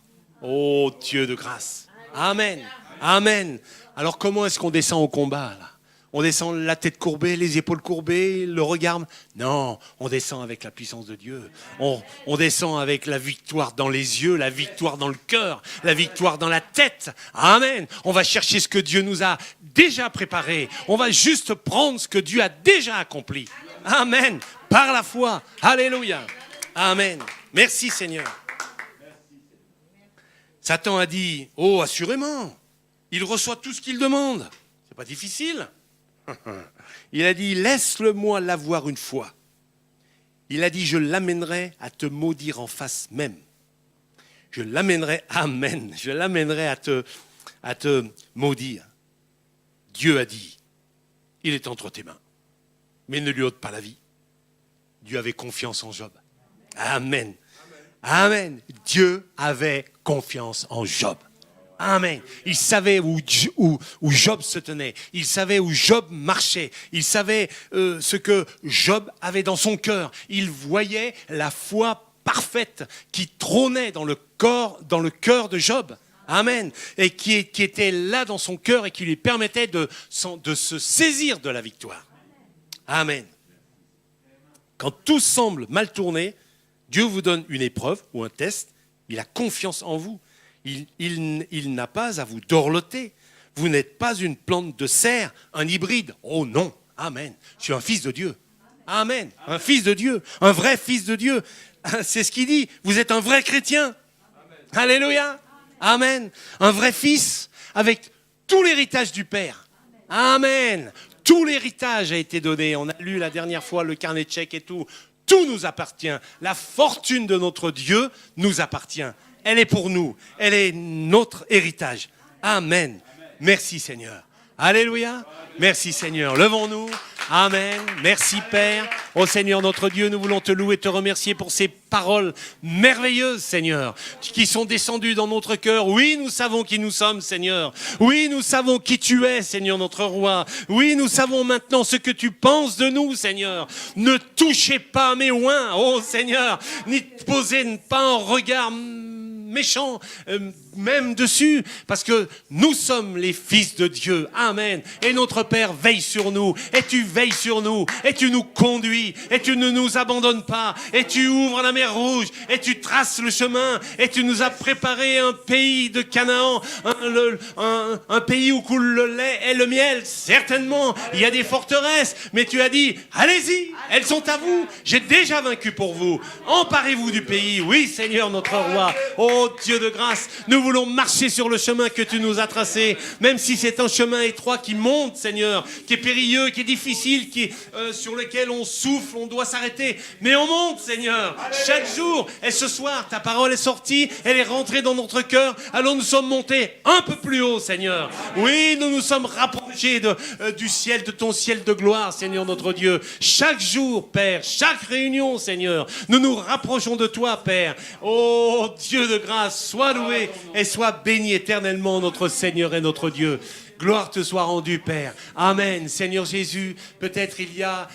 Oh, Dieu de grâce. Amen. Amen. Alors, comment est-ce qu'on descend au combat, là? On descend la tête courbée, les épaules courbées, le regard... Non, on descend avec la puissance de Dieu. On descend avec la victoire dans les yeux, la victoire dans le cœur, la victoire dans la tête. Amen. On va chercher ce que Dieu nous a déjà préparé. On va juste prendre ce que Dieu a déjà accompli. Amen. Par la foi. Alléluia. Amen. Merci Seigneur. Satan a dit, oh, assurément, il reçoit tout ce qu'il demande. C'est pas difficile. Il a dit, laisse-le-moi l'avoir une fois. Il a dit, je l'amènerai à te maudire en face même. Je l'amènerai, amen, je l'amènerai à te maudire. Dieu a dit, il est entre tes mains, mais ne lui ôte pas la vie. Dieu avait confiance en Job. Amen. Amen. Dieu avait confiance en Job. Amen. Il savait où Job se tenait. Il savait où Job marchait. Il savait ce que Job avait dans son cœur. Il voyait la foi parfaite qui trônait dans le cœur de Job. Amen. Et qui était là dans son cœur et qui lui permettait de se saisir de la victoire. Amen. Quand tout semble mal tourné, Dieu vous donne une épreuve ou un test. Il a confiance en vous. Il n'a pas à vous dorloter. Vous n'êtes pas une plante de serre, un hybride. Oh non. Amen. Je suis un fils de Dieu. Amen. Un fils de Dieu. Un vrai fils de Dieu. C'est ce qu'il dit. Vous êtes un vrai chrétien. Amen. Alléluia. Amen. Un vrai fils avec tout l'héritage du Père. Amen. Tout l'héritage a été donné. On a lu la dernière fois le carnet de chèques et tout. Tout nous appartient. La fortune de notre Dieu nous appartient. Elle est pour nous. Elle est notre héritage. Amen. Merci Seigneur. Alléluia. Merci Seigneur. Levons-nous. Amen. Merci Père. Ô Seigneur notre Dieu, nous voulons te louer et te remercier pour ces paroles merveilleuses, Seigneur, qui sont descendues dans notre cœur. Oui, nous savons qui nous sommes, Seigneur. Oui, nous savons qui tu es, Seigneur notre roi. Oui, nous savons maintenant ce que tu penses de nous, Seigneur. Ne touchez pas mes oins, ô Seigneur, ni posez pas un regard méchant même dessus, parce que nous sommes les fils de Dieu. Amen. Et notre Père veille sur nous, et tu veilles sur nous, et tu nous conduis, et tu ne nous abandonnes pas, et tu ouvres la mer Rouge, et tu traces le chemin, et tu nous as préparé un pays de Canaan, un pays où coule le lait et le miel. Certainement, il y a des forteresses, mais tu as dit, allez-y, elles sont à vous, j'ai déjà vaincu pour vous. Emparez-vous du pays. Oui, Seigneur notre roi. Oh Dieu de grâce, nous voulons marcher sur le chemin que tu nous as tracé, même si c'est un chemin étroit qui monte, Seigneur, qui est périlleux, qui est difficile, sur lequel on souffle, on doit s'arrêter. Mais on monte, Seigneur, chaque jour. Et ce soir, ta parole est sortie, elle est rentrée dans notre cœur. Alors nous sommes montés un peu plus haut, Seigneur. Oui, nous nous sommes rapprochés du ciel, de ton ciel de gloire, Seigneur notre Dieu. Chaque jour, Père, chaque réunion, Seigneur, nous nous rapprochons de toi, Père. Oh Dieu de grâce, sois loué et sois béni éternellement, notre Seigneur et notre Dieu. Gloire te soit rendue, Père. Amen. Seigneur Jésus, peut-être il y a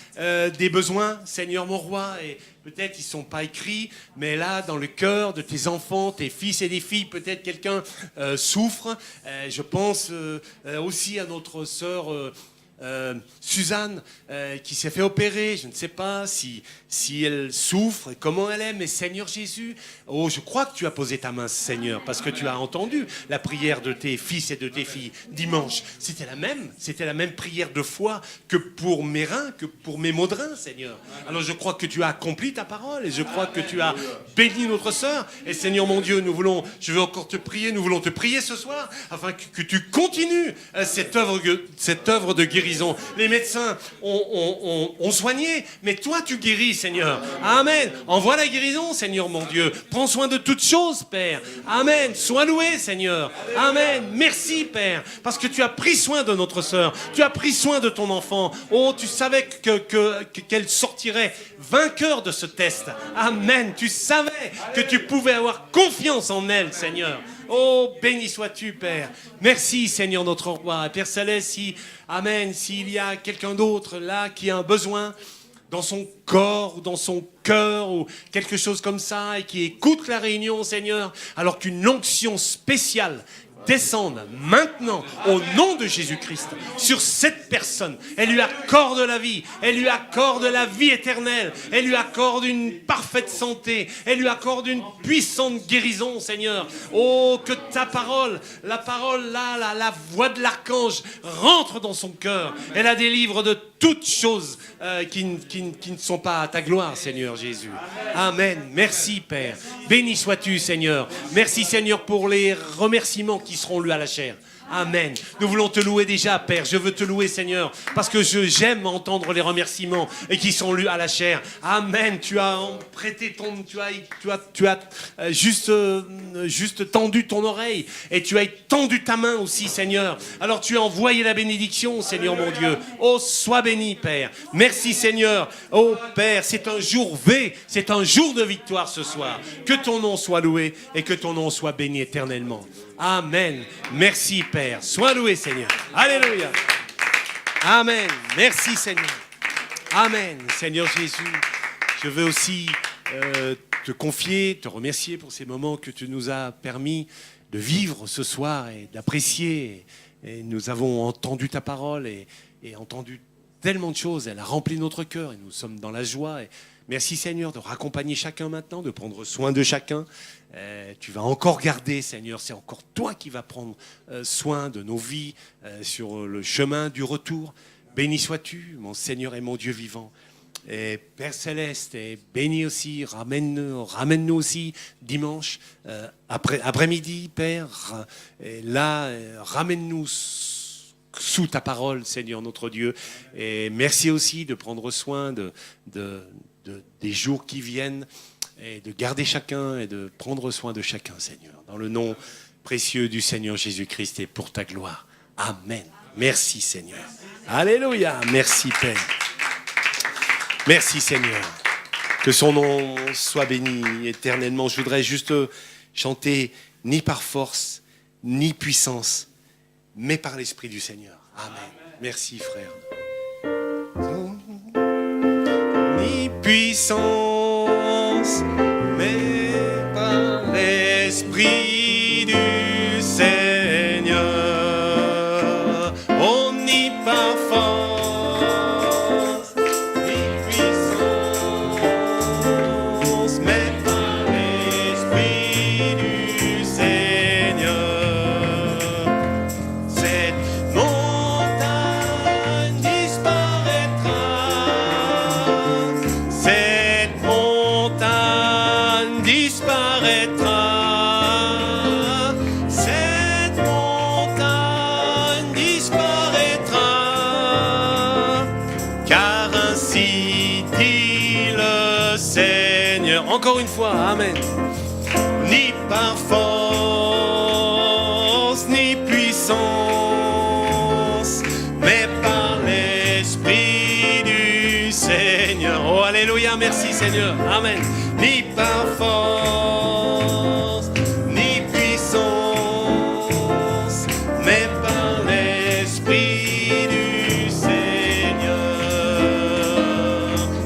des besoins, Seigneur mon roi, et peut-être ils ne sont pas écrits, mais là, dans le cœur de tes enfants, tes fils et des filles, peut-être quelqu'un souffre. Je pense aussi à notre sœur Suzanne, qui s'est fait opérer. Je ne sais pas si elle souffre, comment elle est, mais Seigneur Jésus, oh, je crois que tu as posé ta main, Seigneur, parce que tu as entendu la prière de tes fils et de tes filles dimanche. C'était la même prière de foi que pour mes reins, que pour mes maux de reins, Seigneur. Alors je crois que tu as accompli ta parole, et je crois que tu as béni notre sœur. Et Seigneur mon Dieu, je veux encore te prier, nous voulons te prier ce soir, afin que tu continues cette œuvre de guérison. Les médecins ont soigné, mais toi tu guéris, Seigneur. Amen. Envoie la guérison, Seigneur mon Dieu. Prends soin de toutes choses, Père. Amen. Sois loué, Seigneur. Amen. Merci, Père, parce que tu as pris soin de notre sœur. Tu as pris soin de ton enfant. Oh, tu savais qu'elle sortirait vainqueur de ce test. Amen. Tu savais que tu pouvais avoir confiance en elle, Seigneur. Oh, béni sois-tu, Père. Merci, Seigneur notre roi. Père Céleste, Amen, s'il y a quelqu'un d'autre là qui a un besoin dans son corps ou dans son cœur ou quelque chose comme ça et qui écoute la réunion, Seigneur, alors qu'une onction spéciale descende maintenant au nom de Jésus-Christ sur cette personne. Elle lui accorde la vie, elle lui accorde la vie éternelle, elle lui accorde une parfaite santé, elle lui accorde une puissante guérison, Seigneur. Oh, que ta parole, la parole là, la voix de l'archange rentre dans son cœur et la délivre de toutes choses qui ne sont pas à ta gloire, Seigneur Jésus. Amen. Merci, Père. Béni sois-tu, Seigneur. Merci, Seigneur, pour les remerciements qui seront lus à la chair. Amen. Nous voulons te louer déjà, Père. Je veux te louer, Seigneur, parce que j'aime entendre les remerciements et qui sont lus à la chair. Amen. Tu as prêté tu as juste tendu ton oreille et tu as tendu ta main aussi, Seigneur. Alors tu as envoyé la bénédiction, Seigneur mon Dieu. Oh, sois béni, Père. Merci, Seigneur. Oh, Père, c'est un jour V, c'est un jour de victoire ce soir. Que ton nom soit loué et que ton nom soit béni éternellement. Amen. Merci, Père. Sois loué, Seigneur. Alléluia. Amen. Merci, Seigneur. Amen. Seigneur Jésus, je veux aussi te confier, te remercier pour ces moments que tu nous as permis de vivre ce soir et d'apprécier. Et nous avons entendu ta parole et entendu tellement de choses. Elle a rempli notre cœur et nous sommes dans la joie. Et merci, Seigneur, de raccompagner chacun maintenant, de prendre soin de chacun. Tu vas encore garder, Seigneur, c'est encore toi qui vas prendre soin de nos vies sur le chemin du retour. Béni sois-tu, mon Seigneur et mon Dieu vivant. Et Père Céleste, et béni aussi, ramène-nous aussi dimanche, après-midi, Père. Et là, ramène-nous sous ta parole, Seigneur notre Dieu. Et merci aussi de prendre soin des jours qui viennent et de garder chacun et de prendre soin de chacun, Seigneur. Dans le nom précieux du Seigneur Jésus-Christ et pour ta gloire. Amen. Merci, Seigneur. Alléluia. Merci, Père. Merci, Seigneur. Que son nom soit béni éternellement. Je voudrais juste chanter ni par force, ni puissance, mais par l'Esprit du Seigneur. Amen. Merci, frère. Ni puissance, mais par l'Esprit du Seigneur. Oh, ni par force, ni puissance, mais par l'Esprit du Seigneur. Cette montagne disparaîtra. Cette montagne disparaîtra. Cette montagne disparaîtra. Car ainsi dit le Seigneur. Encore une fois, Amen. Ni par force, ni puissance, mais par l'Esprit du Seigneur. Oh, alléluia, merci Seigneur. Amen. Ni par force, ni puissance, mais par l'Esprit du Seigneur.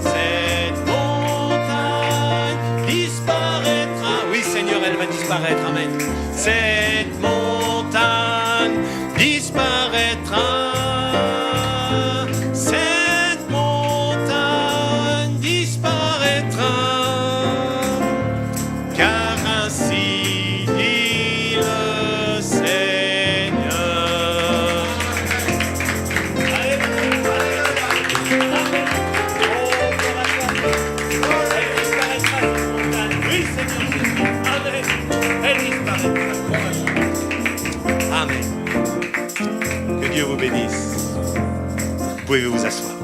Cette montagne disparaîtra. Oui, Seigneur, elle va disparaître. Amen. Cette montagne disparaîtra. Cette montagne disparaîtra. Car ainsi dit le Seigneur. Oui, Seigneur Jésus. Amen. Elle disparaîtra. Amen. Que Dieu vous bénisse. Vous pouvez vous asseoir.